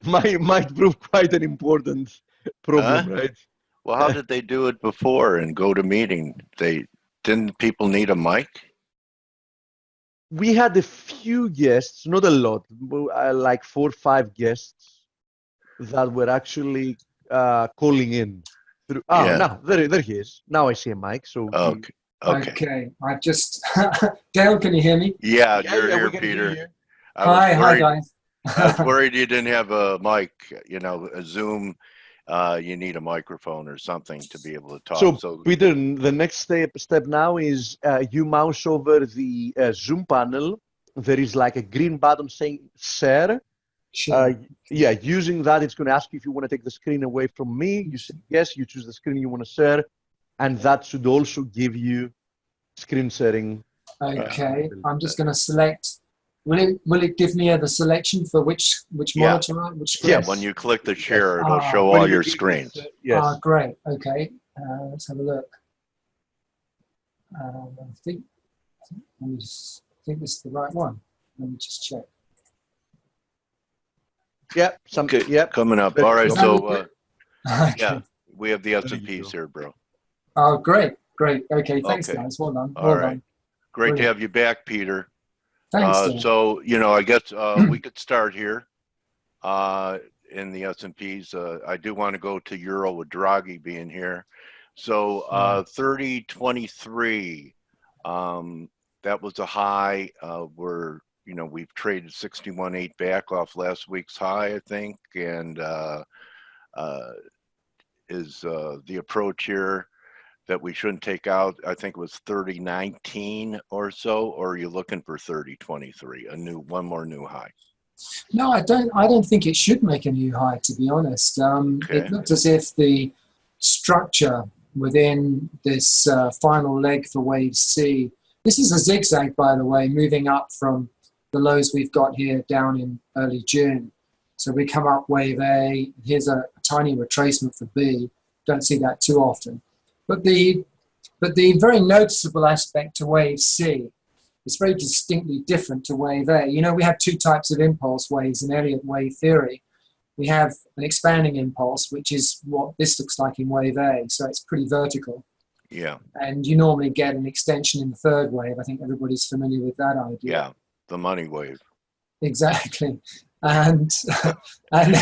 might prove quite an important problem, right? Well, how did they do it before in GoToMeeting? Didn't people need a mic? We had a few guests, not a lot, like 4 or 5 guests that were actually calling in. Now there he is. Now I see a mic. So okay. I've just Dale, can you hear me? Yeah, you're here, Peter. Hi guys. I was worried you didn't have a mic. You know, a Zoom. You need a microphone or something to be able to talk. So Peter, the next step now is you mouse over the Zoom panel. There is like a green button saying share. Sure. Yeah, using that, it's going to ask you if you want to take the screen away from me. You say yes, you choose the screen you want to share, and that should also give you screen sharing. Okay, I'm just going to select. Will it give me the selection for which monitor, which screen? Yeah, when you click the share, it'll show all your screens. Yes. Great. Okay, let's have a look. I think this is the right one. Let me just check. Yeah, coming up. All right, so okay. Yeah, we have the S&Ps here, bro. Oh, great. Okay, thanks, guys. Well done. All right. Great to Brilliant. have you back, Peter. Thanks, Dan. So, I guess we could start here in the S&Ps. I do want to go to Euro with Draghi being here. So 30.23, that was a high. We've traded 61.8 back off last week's high, I think, and is the approach here that we shouldn't take out? I think it was 30.19 or so, or are you looking for 30.23, one more new high? No, I don't think it should make a new high, to be honest. Okay. It looked as if the structure within this final leg for wave C, this is a zigzag, by the way, moving up from the lows we've got here down in early June. So we come up wave A, here's a tiny retracement for B. Don't see that too often. But the very noticeable aspect to wave C is very distinctly different to wave A. We have two types of impulse waves in Elliott wave theory. We have an expanding impulse, which is what this looks like in wave A. So it's pretty vertical. Yeah. And you normally get an extension in the third wave. I think everybody's familiar with that idea. Yeah, the money wave. Exactly. And then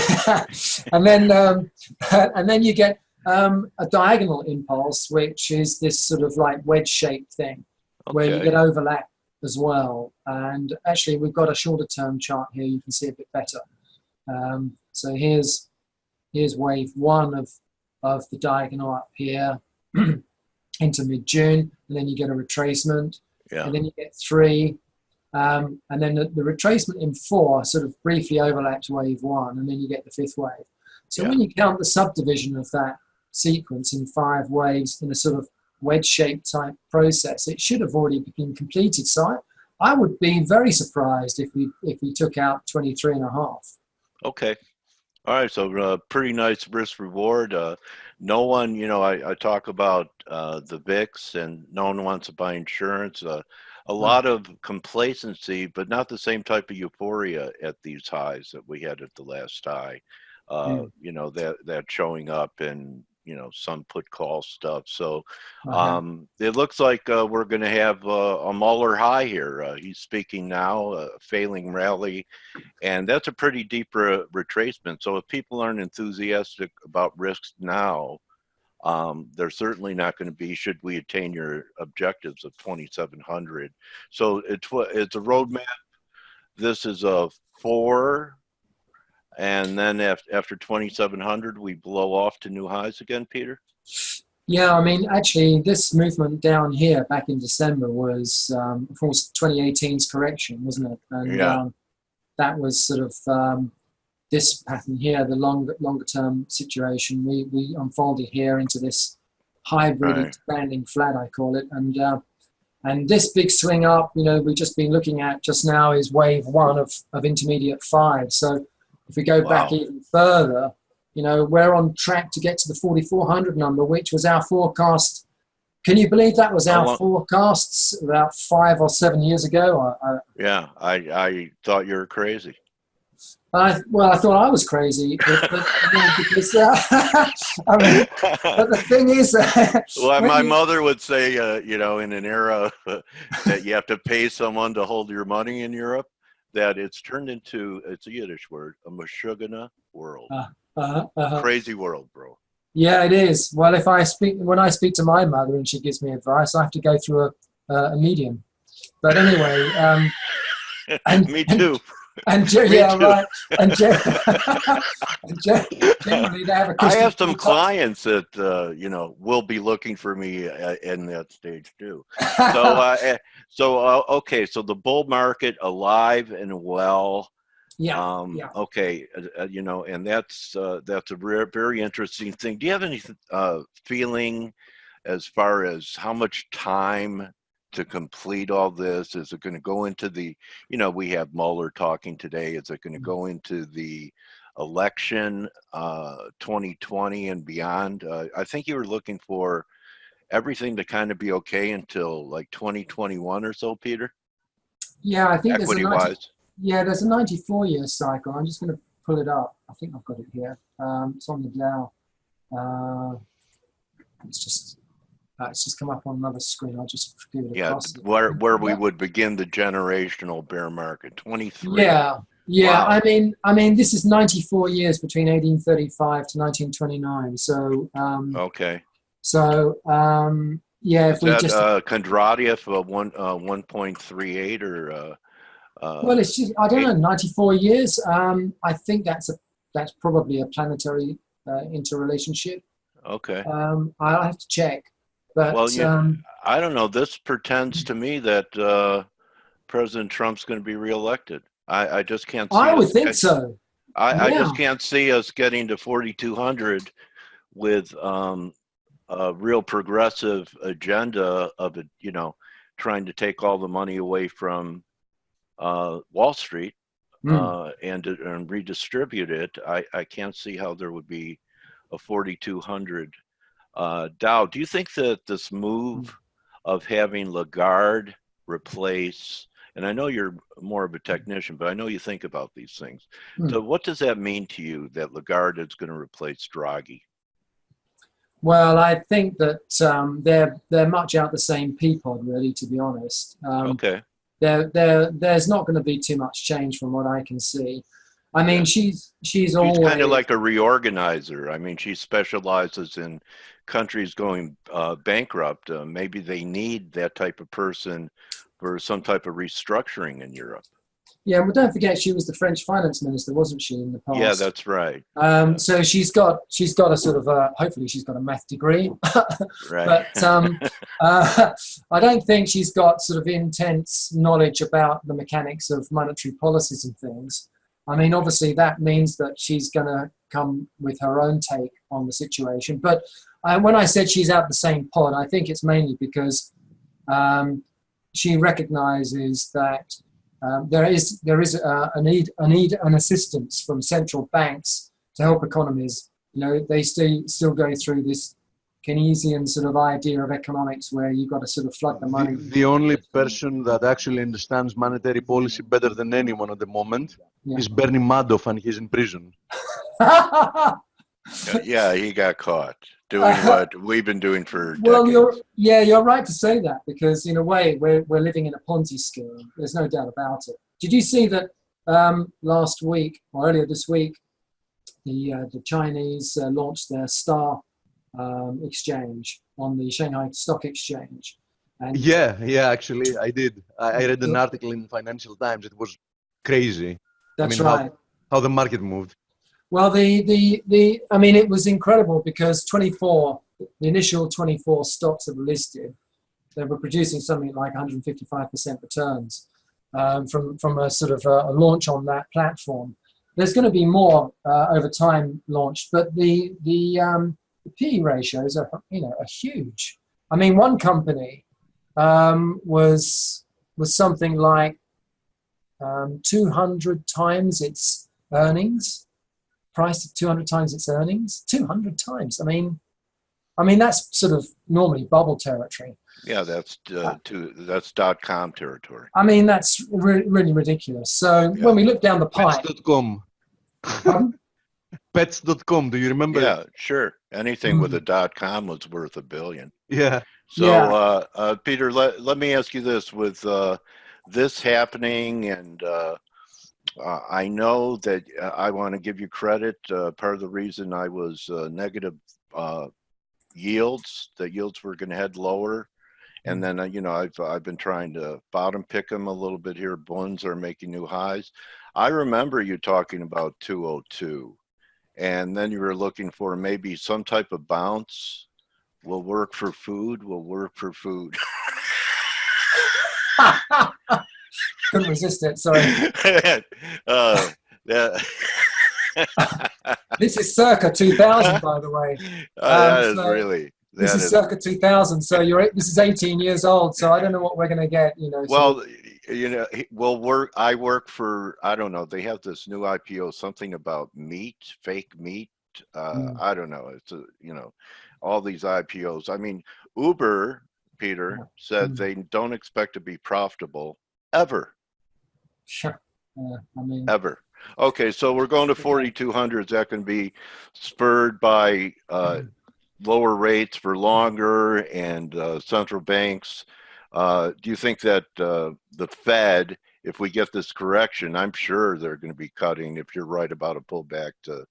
you get a diagonal impulse, which is this sort of like wedge-shaped thing, where you get overlap as well. And actually, we've got a shorter-term chart here. You can see a bit better. So here's wave one of the diagonal up here into mid-June, and then you get a retracement, and then you get 3. And then the retracement in 4 sort of briefly overlaps wave 1, and then you get the 5th wave. So when you count the subdivision of that sequence in 5 waves in a sort of wedge-shaped type process, it should have already been completed. So I would be very surprised if we took out 23.5. Okay. All right. So pretty nice risk reward. No one, I talk about the VIX, and no one wants to buy insurance. A lot of complacency, but not the same type of euphoria at these highs that we had at the last high. That showing up in, some put call stuff. So it looks like we're going to have a Mueller high here. He's speaking now, a failing rally, and that's a pretty deep retracement. So if people aren't enthusiastic about risks now, they're certainly not going to be should we attain your objectives of 2,700. So it's a roadmap. This is a 4, and then after 2,700 we blow off to new highs again, Peter. Yeah, I mean, actually, this movement down here back in December was, of course, 2018's correction, wasn't it? And that was sort of this pattern here, the longer term situation. We unfolded here into this hybrid expanding flat, I call it, and this big swing up, we've just been looking at just now is wave 1 of intermediate 5. So if we go back even further, we're on track to get to the 4,400 number, which was our forecast. Can you believe that was our forecasts about 5 or 7 years ago? I thought you were crazy. I thought I was crazy, but because but the thing is, well, my mother would say, in an era that you have to pay someone to hold your money in Europe, that it's turned into, it's a Yiddish word, a mashugana world, crazy world, bro. Yeah, it is. Well, when I speak to my mother and she gives me advice, I have to go through a medium. But anyway, me too. And right. And generally, they have a. I have some clients that will be looking for me in that stage too. So, okay. So the bull market alive and well. Okay. And that's a very interesting thing. Do you have any feeling as far as how much time to complete all this? Is it going to go into the, we have Mueller talking today. Is it going to go into the election 2020 and beyond? I think you were looking for everything to kind of be okay until like 2021 or so, Peter. Yeah, I think equity-wise. There's a 94-year cycle. I'm just going to pull it up. I think I've got it here. It's on the Dow. It's just It's just come up on another screen. I'll just give it across. Where we would begin the generational bear market, 23. Yeah, yeah. Wow. I mean, this is 94 years between 1835 to 1929. So, Okay. So, yeah, if Is we that just Kondratiev 1.38 or? well, it's just I don't know, 94 years. I think that's probably a planetary interrelationship. Okay. I'll have to check. But Well, I don't know. This pretends to me that President Trump's going to be reelected. I just can't see. I would think so. I just can't see us getting to 4,200 with a real progressive agenda of it, trying to take all the money away from Wall Street and redistribute it. I can't see how there would be a 4,200 Dow. Do you think that this move of having Lagarde replace, and I know you're more of a technician, but I know you think about these things. So what does that mean to you that Lagarde is going to replace Draghi? Well, I think that they're much out the same people, really, to be honest. Okay. There's not going to be too much change from what I can see. I mean, she's always kind of like a reorganizer. I mean, she specializes in countries going bankrupt. Maybe they need that type of person for some type of restructuring in Europe. Yeah, well, don't forget she was the French finance minister, wasn't she, in the past? Yeah, that's right. So she's got a sort of hopefully she's got a math degree, right? But I don't think she's got sort of intense knowledge about the mechanics of monetary policies and things. I mean, obviously that means that she's going to come with her own take on the situation. But when I said she's out the same pod, I think it's mainly because she recognises that there is a need and assistance from central banks to help economies. They still go through this Keynesian sort of idea of economics where you've got to sort of flood the money. The only person that actually understands monetary policy better than anyone at the moment is Bernie Madoff, and he's in prison. Yeah, he got caught doing what we've been doing for decades. Well, you're right to say that, because in a way we're living in a Ponzi scheme. There's no doubt about it. Did you see that last week or earlier this week, the Chinese launched their Star exchange on the Shanghai Stock Exchange? And yeah, actually I did. I read an article in Financial Times. It was crazy. That's right. How the market moved. Well, I mean, it was incredible because the initial 24 stocks that were listed, they were producing something like 155% returns from a sort of a launch on that platform. There's going to be more over time launched, but the PE ratios are huge. I mean, one company was something like 200 times its earnings. Priced at 200 times its earnings. 200 times. I mean that's sort of normally bubble territory. Yeah, that's .com territory. I mean, that's really ridiculous. So when we look down the pipe. Pets.com. Pets.com. Do you remember? Yeah, sure. Anything with a .com was worth $1 billion. Yeah. So Peter, let me ask you this: with this happening, and I know that I want to give you credit. Part of the reason I was negative yields, the yields were going to head lower. And then, I've been trying to bottom pick them a little bit here. Bonds are making new highs. I remember you talking about 202. And then you were looking for maybe some type of bounce. Will work for food. Couldn't resist it, sorry. This is circa 2000, by the way. This is circa 2000, so this is 18 years old, so I don't know what we're going to get, Well, I work for, I don't know, they have this new IPO, something about meat, fake meat. I don't know. It's, all these IPOs. I mean, Uber, Peter, said they don't expect to be profitable ever. Sure. Ever. Okay, so we're going to 4,200. Is that going to be spurred by lower rates for longer and central banks. Do you think that the Fed, if we get this correction, I'm sure they're going to be cutting, if you're right about a pullback to,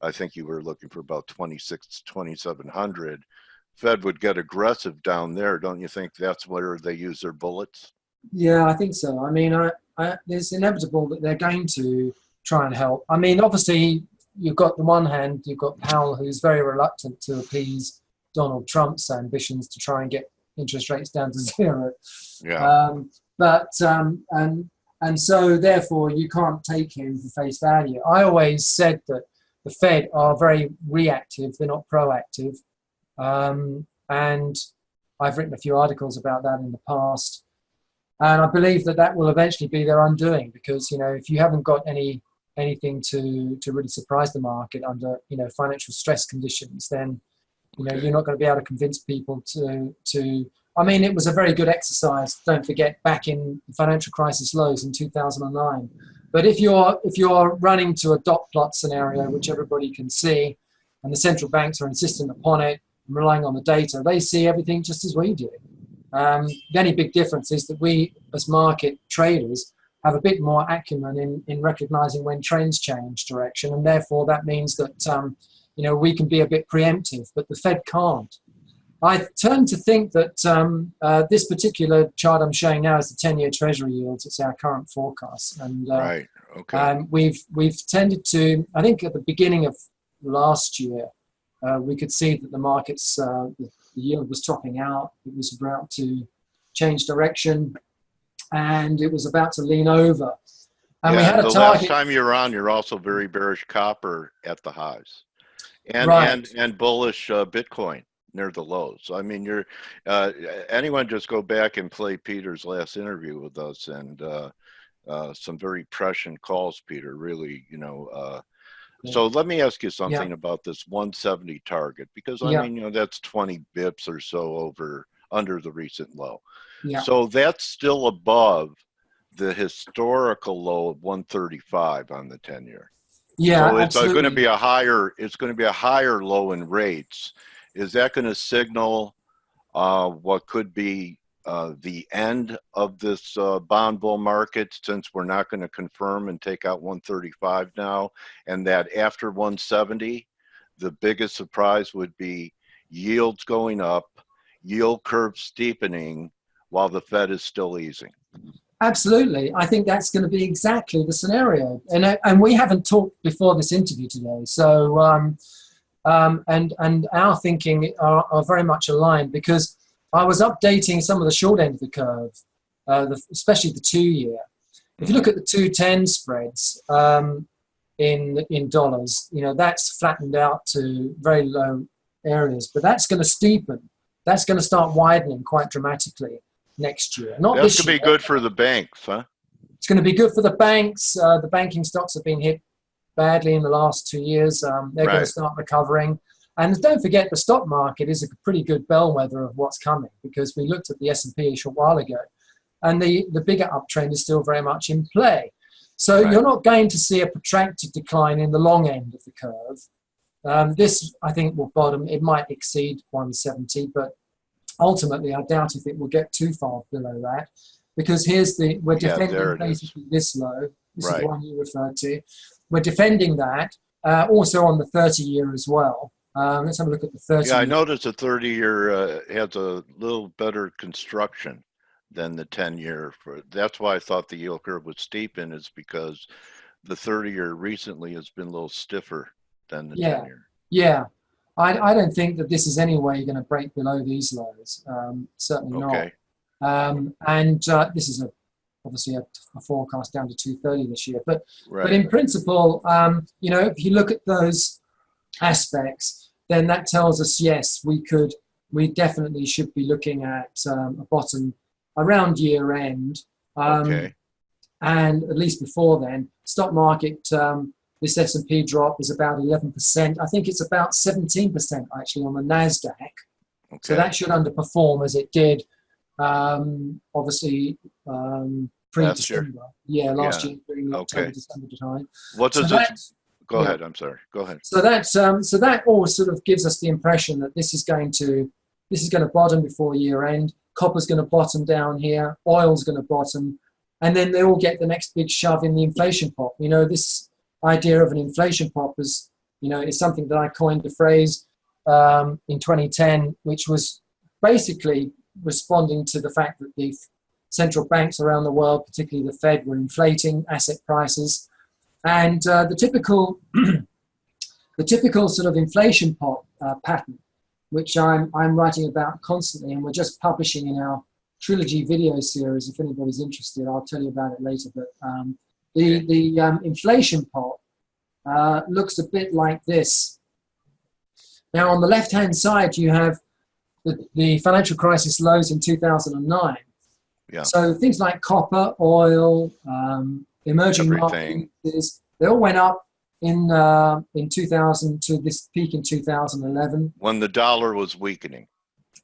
I think you were looking for about 2,700. Fed would get aggressive down there. Don't you think that's where they use their bullets? Yeah, I think so. I mean, it's inevitable that they're going to try and help. I mean, obviously, you've got the one hand, you've got Powell, who's very reluctant to appease Donald Trump's ambitions to try and get interest rates down to zero. Yeah. And so therefore you can't take him for face value. I always said that the Fed are very reactive; they're not proactive. And I've written a few articles about that in the past. And I believe that that will eventually be their undoing, because, you know, if you haven't got anything to really surprise the market under, you know, financial stress conditions, then, you know, you're not going to be able to convince people to. I mean, it was a very good exercise. Don't forget, back in the financial crisis lows in 2009. But if you're running to a dot plot scenario, which everybody can see, and the central banks are insistent upon it, and relying on the data, they see everything just as we do. The only big difference is that we, as market traders, have a bit more acumen in recognizing when trends change direction, and therefore that means that you know, we can be a bit preemptive, but the Fed can't. I tend to think that this particular chart I'm showing now is the 10-year Treasury yields. It's our current forecast, and Right. Okay. we've tended to. I think at the beginning of last year, we could see that the markets, the yield was topping out. It was about to change direction, and it was about to lean over. And we had a the target. last time you were on, you're also very bearish copper at the highs, and Right. and bullish Bitcoin near the lows. I mean, you're anyone just go back and play Peter's last interview with us, and some very prescient calls, Peter. Really, you know. So let me ask you something about this 170 target, because I mean, you know, that's 20 bips or so under the recent low. Yeah. So that's still above the historical low of 135 on the 10-year. Yeah. So it's absolutely. going to be a higher. It's going to be a higher low in rates. Is that going to signal what could be the end of this bond bull market, since we're not going to confirm and take out 135 now, and that after 170, the biggest surprise would be yields going up, yield curve steepening, while the Fed is still easing? Absolutely. I think that's going to be exactly the scenario. And we haven't talked before this interview today. So, and our thinking are very much aligned, because I was updating some of the short end of the curve, especially the 2-year. If you look at the 2-10 spreads in dollars, you know, that's flattened out to very low areas, but that's going to steepen. That's going to start widening quite dramatically next year. Not That's this going year. to be good for the banks, huh? It's going to be good for the banks. The banking stocks have been hit badly in the last 2 years. They're going to start recovering. And don't forget, the stock market is a pretty good bellwether of what's coming, because we looked at the S&P a short while ago, and the bigger uptrend is still very much in play. So you're not going to see a protracted decline in the long end of the curve. This, I think, will bottom. It might exceed 170, but ultimately, I doubt if it will get too far below that, because we're defending basically this low. This is the one you referred to. We're defending that also on the 30-year as well. Let's have a look at the 30-year. Yeah, I noticed the 30-year has a little better construction than the 10-year. That's why I thought the yield curve would steepen, is because the 30-year recently has been a little stiffer than the 10-year. Yeah. I don't think that this is any way going to break below these lows. Certainly not. And this is obviously a forecast down to 230 this year. But in principle, you know, if you look at those aspects, then that tells us, yes, we definitely should be looking at a bottom around year end. And at least before then, stock market, this S&P drop is about 11%. I think it's about 17% actually on the NASDAQ. So that should underperform, as it did, obviously, pre-December. Last year during the October-December time. What does go ahead. I'm sorry. Go ahead. So that all sort of gives us the impression that this is going to bottom before year end. Copper's going to bottom down here. Oil's going to bottom, and then they all get the next big shove in the inflation pop. You know, this idea of an inflation pop is, you know, is something that I coined the phrase in 2010, which was basically responding to the fact that the central banks around the world, particularly the Fed, were inflating asset prices, and the typical sort of inflation pop pattern, which I'm writing about constantly, and we're just publishing in our trilogy video series. If anybody's interested, I'll tell you about it later. But the inflation pop looks a bit like this. Now, on the left-hand side, you have the financial crisis lows in 2009. Yeah. So things like copper, oil, emerging markets, they all went up in 2000 to this peak in 2011. When the dollar was weakening.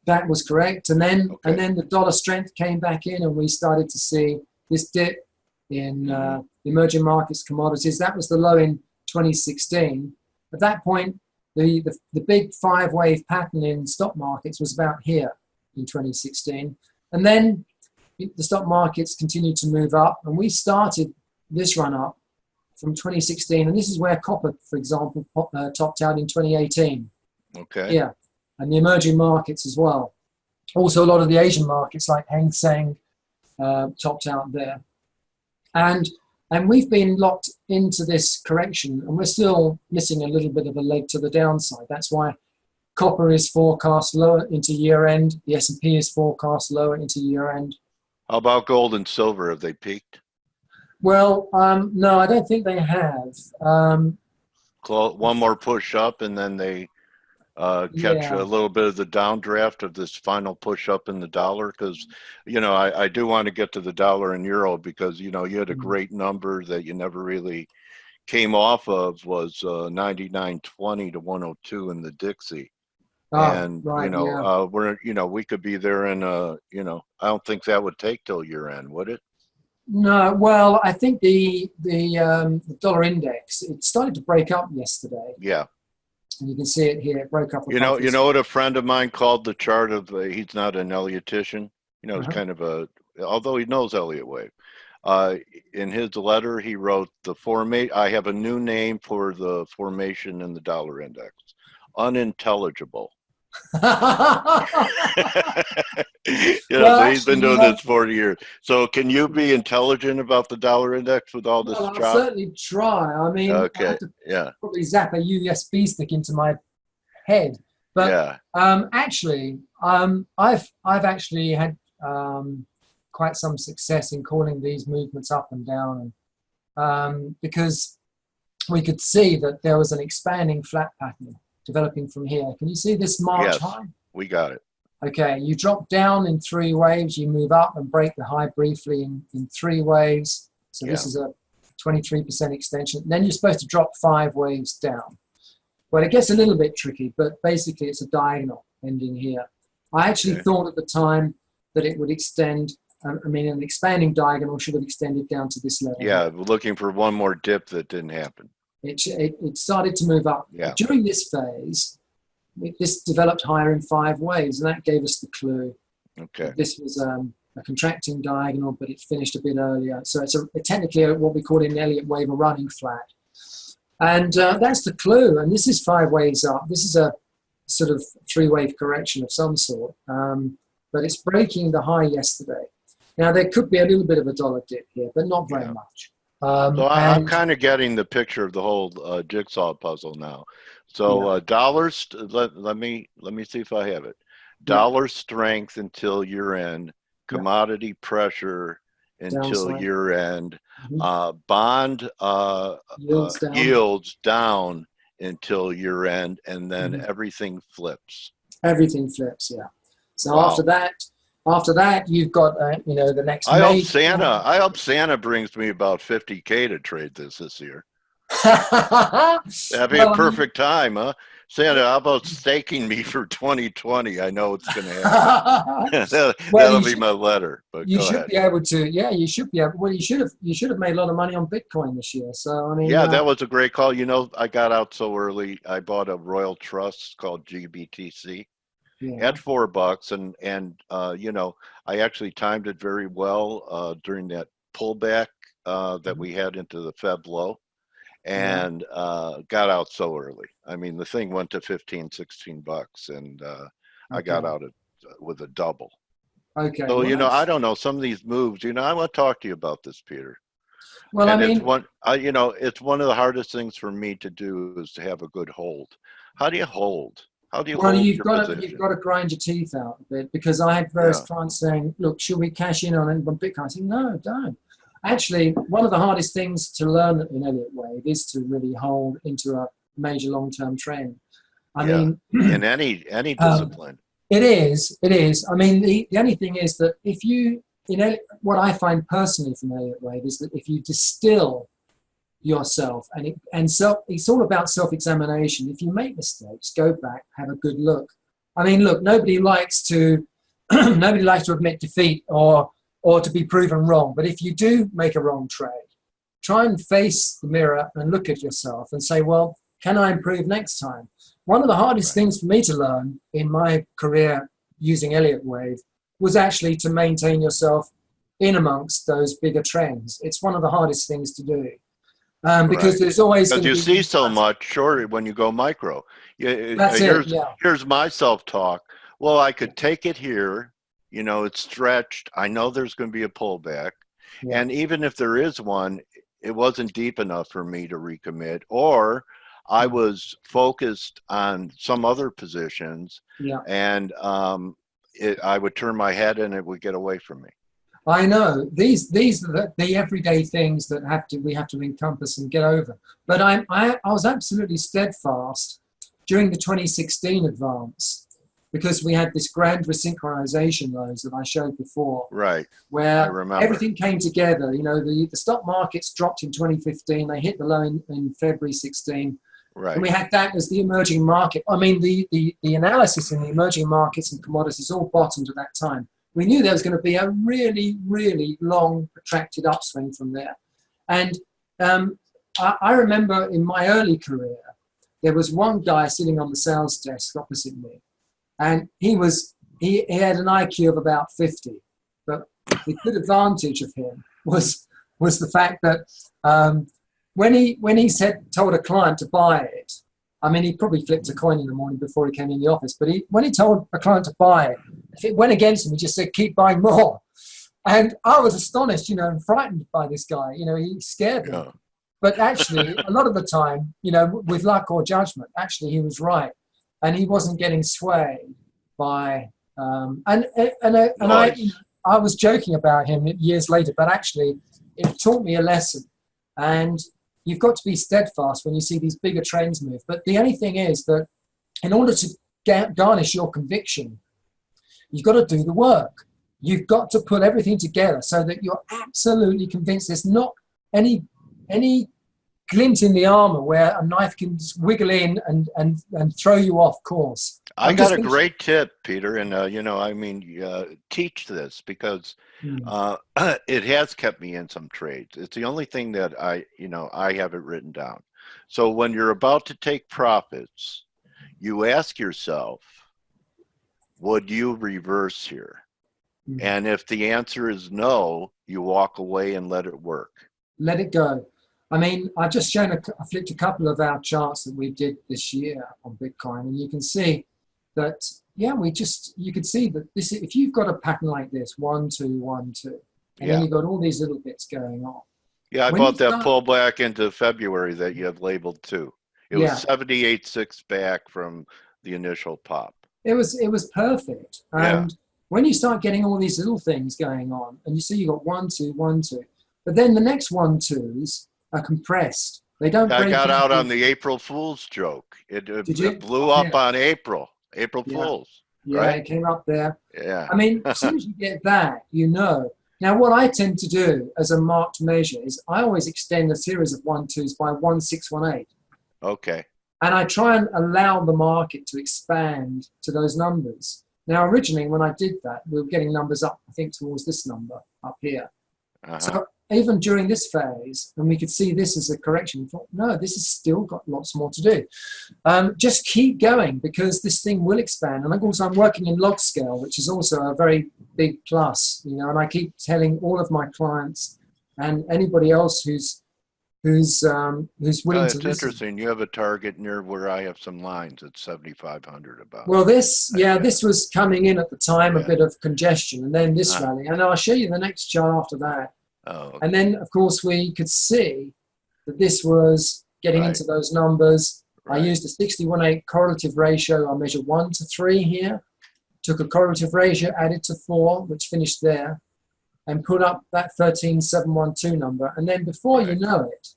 That was correct. And then the dollar strength came back in, and we started to see this dip in emerging markets commodities. That was the low in 2016. At that point, the big five-wave pattern in stock markets was about here in 2016. And then the stock markets continued to move up, and we started this run up from 2016, and this is where copper, for example, topped out in 2018. Okay. Yeah, and the emerging markets as well. Also, a lot of the Asian markets like Hang Seng topped out there. And we've been locked into this correction, and we're still missing a little bit of a leg to the downside. That's why copper is forecast lower into year end. The S&P is forecast lower into year end. How about gold and silver? Have they peaked? Well, no, I don't think they have. One more push up, and then they catch a little bit of the downdraft of this final push up in the dollar. Because, you know, I do want to get to the dollar and euro, because, you know, you had a great number that you never really came off of, was 99.20 to 102 in the Dixie. And, you know, we could be there in, you know, I don't think that would take till year end, would it? No, well, I think the dollar index, it started to break up yesterday. Yeah. And you can see it here. It broke up. You know what a friend of mine called the chart of, he's not an Elliottician. You know, he's kind of although he knows Elliott wave. In his letter, he wrote, I have a new name for the formation in the dollar index. Unintelligible. So he's been doing this 40 years. So can you be intelligent about the dollar index with all this I'll chop? certainly try. I mean, I have to probably zap a USB stick into my head. But actually, I've actually had quite some success in calling these movements up and down, because we could see that there was an expanding flat pattern developing from here. Can you see this March high? We got it. Okay, you drop down in 3 waves, you move up and break the high briefly in 3 waves. So this is a 23% extension. Then you're supposed to drop 5 waves down. Well, it gets a little bit tricky, but basically it's a diagonal ending here. I actually thought at the time that it would extend, I mean, an expanding diagonal should have extended down to this level. Yeah, we're looking for one more dip that didn't happen. It started to move up. Yeah. During this phase, this developed higher in 5 waves, and that gave us the clue. Okay. This was a contracting diagonal, but it finished a bit earlier. So it's technically what we call in Elliott wave a running flat. And that's the clue. And this is 5 waves up. This is a sort of 3-wave correction of some sort. But it's breaking the high yesterday. Now, there could be a little bit of a dollar dip here, but not very much. So I'm kind of getting the picture of the whole jigsaw puzzle now. So dollars, let me see if I have it. Dollar strength until year end, commodity pressure until year end, bond yields down until year end, and then everything flips. Everything flips, yeah. So after that, you've got the next. I hope Santa brings me about 50K to trade this year. That'd be a perfect time, huh? Santa, how about staking me for 2020? I know it's going to happen. That'll be my letter. But you go should ahead. be able to. Yeah, you should be able. Well, you should have made a lot of money on Bitcoin this year. So I mean, yeah, that was a great call. You know, I got out so early. I bought a Royal Trust called GBTC at $4, and you know, I actually timed it very well during that pullback that we had into the Feb low. And got out so early. I mean, the thing went to 15, $16, and I got out with a double. Okay. So, well, you know, I don't know, some of these moves, you know, I want to talk to you about this, Peter. Well, and I mean, it's one, you know, it's one of the hardest things for me to do is to have a good hold. How do you hold? How do you hold your position? You've got to grind your teeth out a bit, because I had various clients saying, look, should we cash in on Bitcoin? I said, no, don't. Actually, one of the hardest things to learn in Elliott Wave is to really hold into a major long-term trend. I mean, in any discipline. It is. I mean, the only thing is that if you know, what I find personally from Elliott Wave is that if you distill yourself, it's all about self-examination. If you make mistakes, go back, have a good look. I mean, look, nobody likes to admit defeat or to be proven wrong. But if you do make a wrong trade, try and face the mirror and look at yourself and say, well, can I improve next time? One of the hardest things for me to learn in my career using Elliott Wave was actually to maintain yourself in amongst those bigger trends. It's one of the hardest things to do. Because there's always because you see so much shorter when you go micro. Here's my self-talk. Well, I could take it here. You know, it's stretched. I know there's going to be a pullback. Yeah. And even if there is one, it wasn't deep enough for me to recommit, or I was focused on some other positions, and I would turn my head and it would get away from me. I know these are the everyday things that we have to encompass and get over. But I was absolutely steadfast during the 2016 advance, because we had this grand resynchronization lows that I showed before, where everything came together. You know, the stock markets dropped in 2015. They hit the low in February 16. And we had that as the emerging market. I mean, the analysis in the emerging markets and commodities all bottomed at that time. We knew there was going to be a really, really long, protracted upswing from there. And I remember in my early career, there was one guy sitting on the sales desk opposite me. And he had an IQ of about 50, but the good advantage of him was the fact that when he told a client to buy it, I mean, he probably flipped a coin in the morning before he came in the office, but when he told a client to buy it, if it went against him, he just said, keep buying more. And I was astonished, you know, and frightened by this guy. You know, he scared me. Yeah. But actually, a lot of the time, you know, with luck or judgment, actually he was right. And he wasn't getting swayed by, I was joking about him years later, but actually it taught me a lesson. And you've got to be steadfast when you see these bigger trends move. But the only thing is that in order to garnish your conviction, you've got to do the work. You've got to put everything together so that you're absolutely convinced there's not any glint in the armor where a knife can just wiggle in and throw you off course. I got a great tip, Peter, and you know, I mean, teach this, because it has kept me in some trades. It's the only thing that I have it written down. So when you're about to take profits, you ask yourself, would you reverse here? And if the answer is no, you walk away and let it work. Let it go. I mean, I've just shown, I flipped a couple of our charts that we did this year on Bitcoin, and you can see that, yeah, you can see that this, if you've got a pattern like this, 1, 2, 1, 2, and then you've got all these little bits going on. Yeah, I bought that pullback into February that you have labeled too. It was 78.6 back from the initial pop. It was perfect. And when you start getting all these little things going on, and you see you've got 1, 2, 1, 2, but then the next 1, 2s are compressed. They don't. I got out on the April Fool's joke. It blew up on April Fool's. Yeah, right? It came up there. Yeah. I mean, as soon as you get that, you know. Now, what I tend to do as a marked measure is I always extend a series of 1, 2s by 1, 6, 1, 8. Okay. And I try and allow the market to expand to those numbers. Now, originally, when I did that, we were getting numbers up, I think, towards this number up here. So even during this phase, and we could see this as a correction, we thought, no, this has still got lots more to do. Just keep going, because this thing will expand. And of course, I'm working in log scale, which is also a very big plus, you know, and I keep telling all of my clients and anybody else who's willing to listen. It's interesting. You have a target near where I have some lines at 7,500 about. Well, this was coming in at the time, a bit of congestion, and then this rally. And I'll show you the next chart after that. Oh, okay. And then, of course, we could see that this was getting into those numbers. I used a 60-1/8 correlative ratio. I measured 1 to 3 here. Took a correlative ratio, added to 4, which finished there, and put up that 13,712 number. And then before you know it,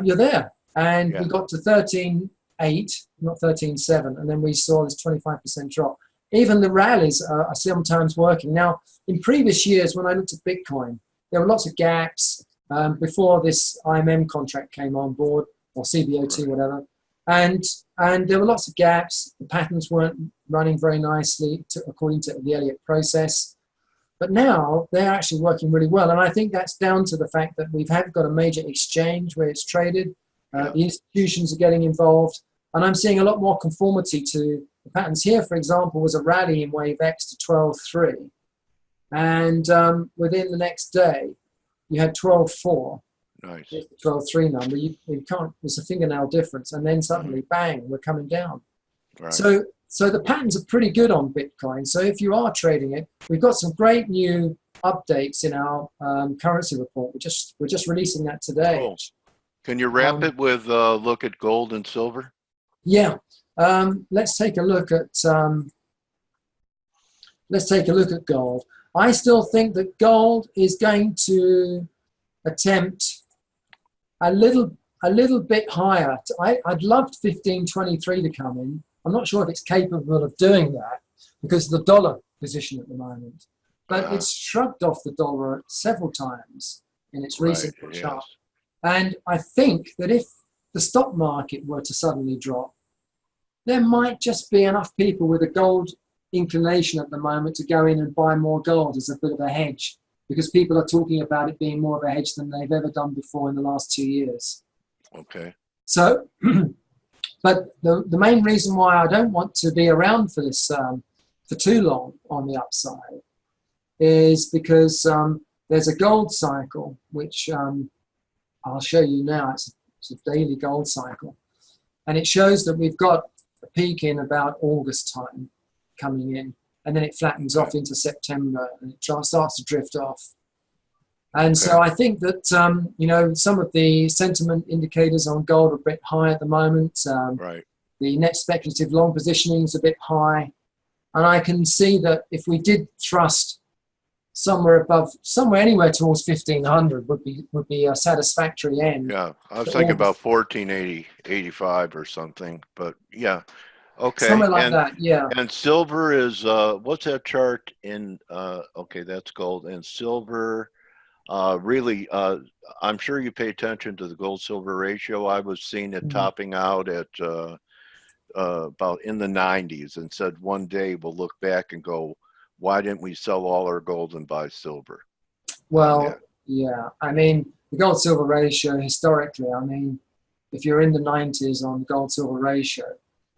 you're there. And we got to 13.8, not 13.7, and then we saw this 25% drop. Even the rallies are sometimes working. Now, in previous years, when I looked at Bitcoin, there were lots of gaps before this IMM contract came on board, or CBOT, whatever. And there were lots of gaps. The patterns weren't running very nicely according to the Elliott process. But now they're actually working really well. And I think that's down to the fact that we've got a major exchange where it's traded. The institutions are getting involved. And I'm seeing a lot more conformity to the patterns. Here, for example, was a rally in wave X to 12.3. And within the next day, you had 12.4. Nice. 12.3 number. You can't, there's a fingernail difference. And then suddenly, bang, we're coming down. Right. So the patterns are pretty good on Bitcoin. So if you are trading it, we've got some great new updates in our currency report. We're just releasing that today. Cool. Can you wrap it with look at gold and silver? Yeah. Let's take a look at gold. I still think that gold is going to attempt a little bit higher. I'd love 1523 to come in. I'm not sure if it's capable of doing that because of the dollar position at the moment. But it's shrugged off the dollar several times in its recent push up. And I think that if the stock market were to suddenly drop, there might just be enough people with a gold inclination at the moment to go in and buy more gold as a bit of a hedge, because people are talking about it being more of a hedge than they've ever done before in the last 2 years. Okay. So, but the main reason why I don't want to be around for this for too long on the upside is because there's a gold cycle, which I'll show you now. It's a daily gold cycle. And it shows that we've got a peak in about August time coming in, and then it flattens off into September, and it starts to drift off. And so I think that, you know, some of the sentiment indicators on gold are a bit high at the moment. The net speculative long positioning is a bit high. And I can see that if we did thrust somewhere anywhere towards 1500 would be a satisfactory end. Yeah, I was thinking about 1480, 85 or something, but yeah. Okay. Something like that, yeah. And silver is, what's that chart in, okay, that's gold. And silver, really, I'm sure you pay attention to the gold-silver ratio. I was seeing it topping out at about in the 90s, and said one day we'll look back and go, why didn't we sell all our gold and buy silver? Well, yeah. I mean, the gold-silver ratio historically, I mean, if you're in the 90s on gold-silver ratio,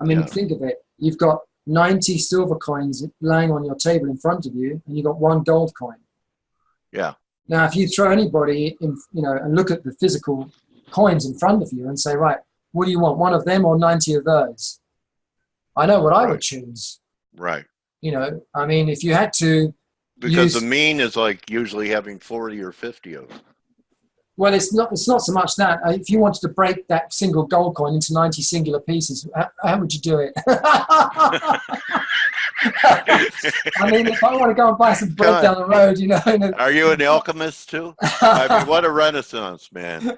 I mean, think of it. You've got 90 silver coins laying on your table in front of you, and you've got one gold coin. Yeah. Now, if you throw anybody in, you know, and look at the physical coins in front of you and say, right, what do you want, one of them or 90 of those? I know what I would choose. Right. You know, I mean, if you had to because the mean is like usually having 40 or 50 of them. Well, it's not so much that. If you wanted to break that single gold coin into 90 singular pieces, how would you do it? I mean, if I want to go and buy some bread down the road, you know. Are you an alchemist too? I mean, what a renaissance, man.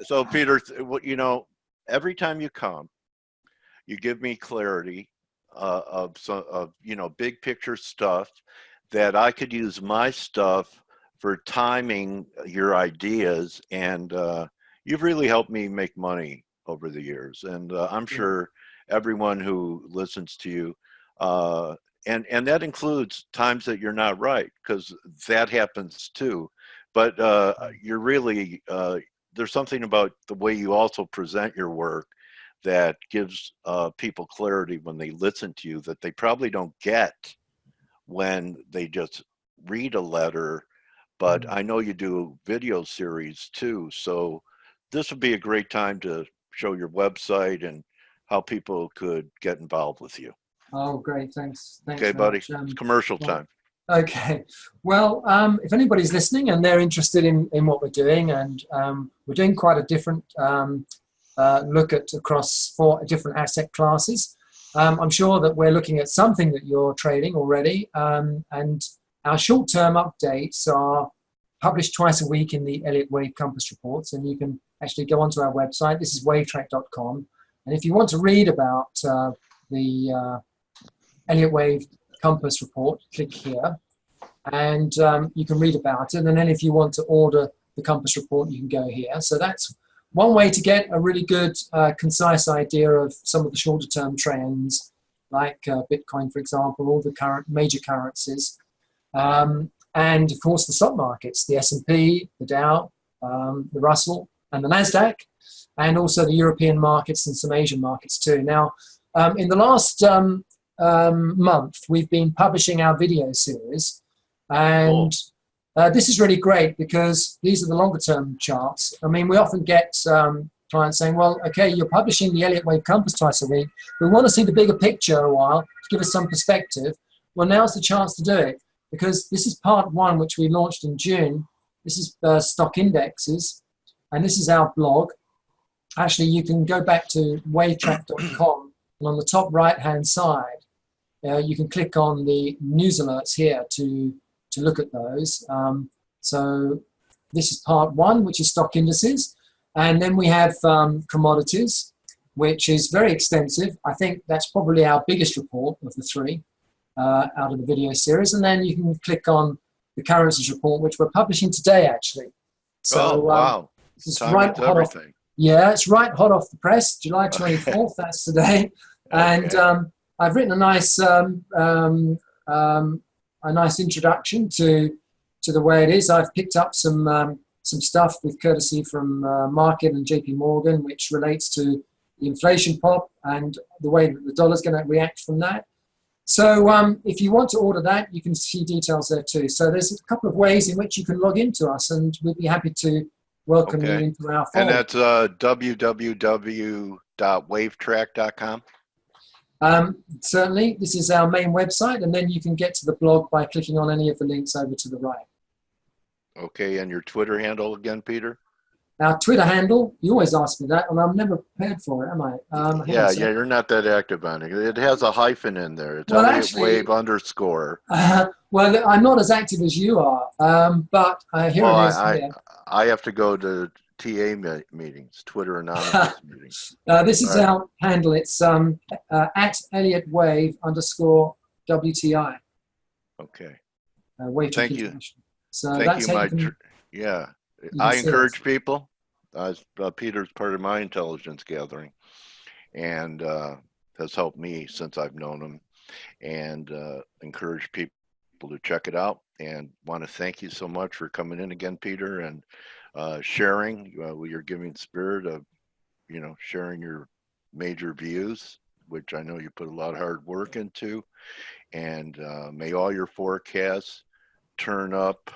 So Peter, you know, every time you come, you give me clarity of you know, big picture stuff that I could use my stuff for timing your ideas, and you've really helped me make money over the years. And I'm sure everyone who listens to you, and that includes times that you're not right, because that happens too. But you're really, there's something about the way you also present your work that gives people clarity when they listen to you that they probably don't get when they just read a letter. But I know you do video series too, so this would be a great time to show your website and how people could get involved with you. Oh, great. Thanks. Thanks Okay, buddy. much. It's commercial time. Okay. Well, if anybody's listening and they're interested in what we're doing, and we're doing quite a different look at across 4 different asset classes. I'm sure that we're looking at something that you're trading already, and our short-term updates are published twice a week in the Elliott Wave Compass reports, and you can actually go onto our website. This is wavetrack.com, and if you want to read about the Elliott Wave Compass report, click here, and you can read about it. And then if you want to order the Compass report, you can go here. So that's one way to get a really good, concise idea of some of the shorter term trends, like Bitcoin, for example, all the current major currencies. And of course the stock markets, the S&P, the Dow, the Russell, and the NASDAQ, and also the European markets and some Asian markets too. Now, in the last month, we've been publishing our video series, and this is really great because these are the longer term charts. I mean, we often get clients saying, well, okay, you're publishing the Elliott Wave Compass twice a week. We want to see the bigger picture a while to give us some perspective. Well, now's the chance to do it, because this is part 1, which we launched in June. This is stock indexes, and this is our blog. Actually, you can go back to wavetrack.com, and on the top right-hand side, you can click on the news alerts here to look at those. So this is part 1, which is stock indices. And then we have commodities, which is very extensive. I think that's probably our biggest report of the 3 out of the video series. And then you can click on the currencies report, which we're publishing today, actually. So, wow. It's right hot off, it's right hot off the press, July 24th, that's today. And I've written a nice introduction to the way it is. I've picked up some stuff with courtesy from Market and JP Morgan, which relates to the inflation pop and the way that the dollar's going to react from that. So if you want to order that, you can see details there too. So there's a couple of ways in which you can log into us, and we'd be happy to welcome you into our fold. And that's www.wavetrack.com? Certainly, this is our main website, and then you can get to the blog by clicking on any of the links over to the right. Okay, and your Twitter handle again, Peter? Our Twitter handle, you always ask me that, and I'm never prepared for it, am I? Yeah, you're not that active on it. It has a hyphen in there. It's well, Elliott Wave _. Well, I'm not as active as you are, but here it is. I have to go to TA meetings, Twitter Anonymous meetings. This is our handle. It's at Elliott Wave _WTI. Okay. Wave Thank you. So Thank that's you, how you can, yeah. I encourage people. Peter's part of my intelligence gathering, and has helped me since I've known him, and encourage people to check it out. And want to thank you so much for coming in again, Peter, and sharing with your giving spirit of, sharing your major views, which I know you put a lot of hard work into. And may all your forecasts turn up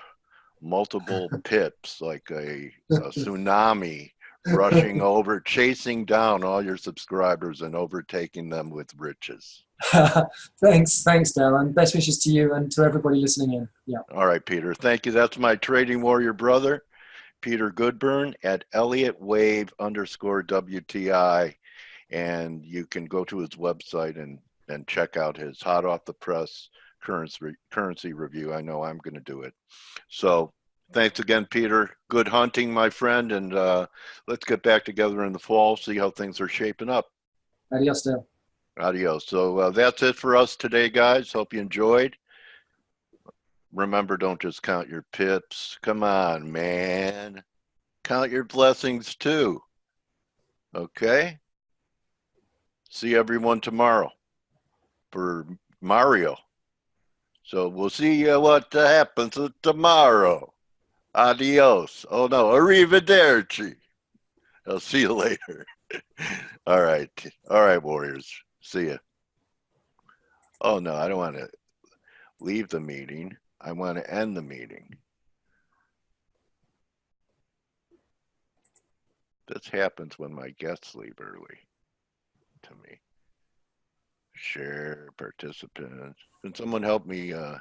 multiple pips, like a tsunami rushing over, chasing down all your subscribers and overtaking them with riches. Thanks, Dale, and best wishes to you and to everybody listening in. Yeah. All right, Peter. Thank you. That's my trading warrior brother, Peter Goodburn, at Elliott Wave _WTI, and you can go to his website and check out his hot off the press currency review. I know I'm going to do it. So thanks again, Peter. Good hunting, my friend, and let's get back together in the fall, see how things are shaping up. Adios, Dale. Adios. So that's it for us today, guys. Hope you enjoyed. Remember, don't just count your pips. Come on, man. Count your blessings too. Okay. See everyone tomorrow for Mario. So we'll see what happens tomorrow. Adios. Oh no, arrivederci. I'll see you later. All right. All right, Warriors. See ya. Oh no, I don't want to leave the meeting. I want to end the meeting. This happens when my guests leave early to me. Share participants. Can someone help me? I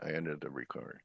ended the recording.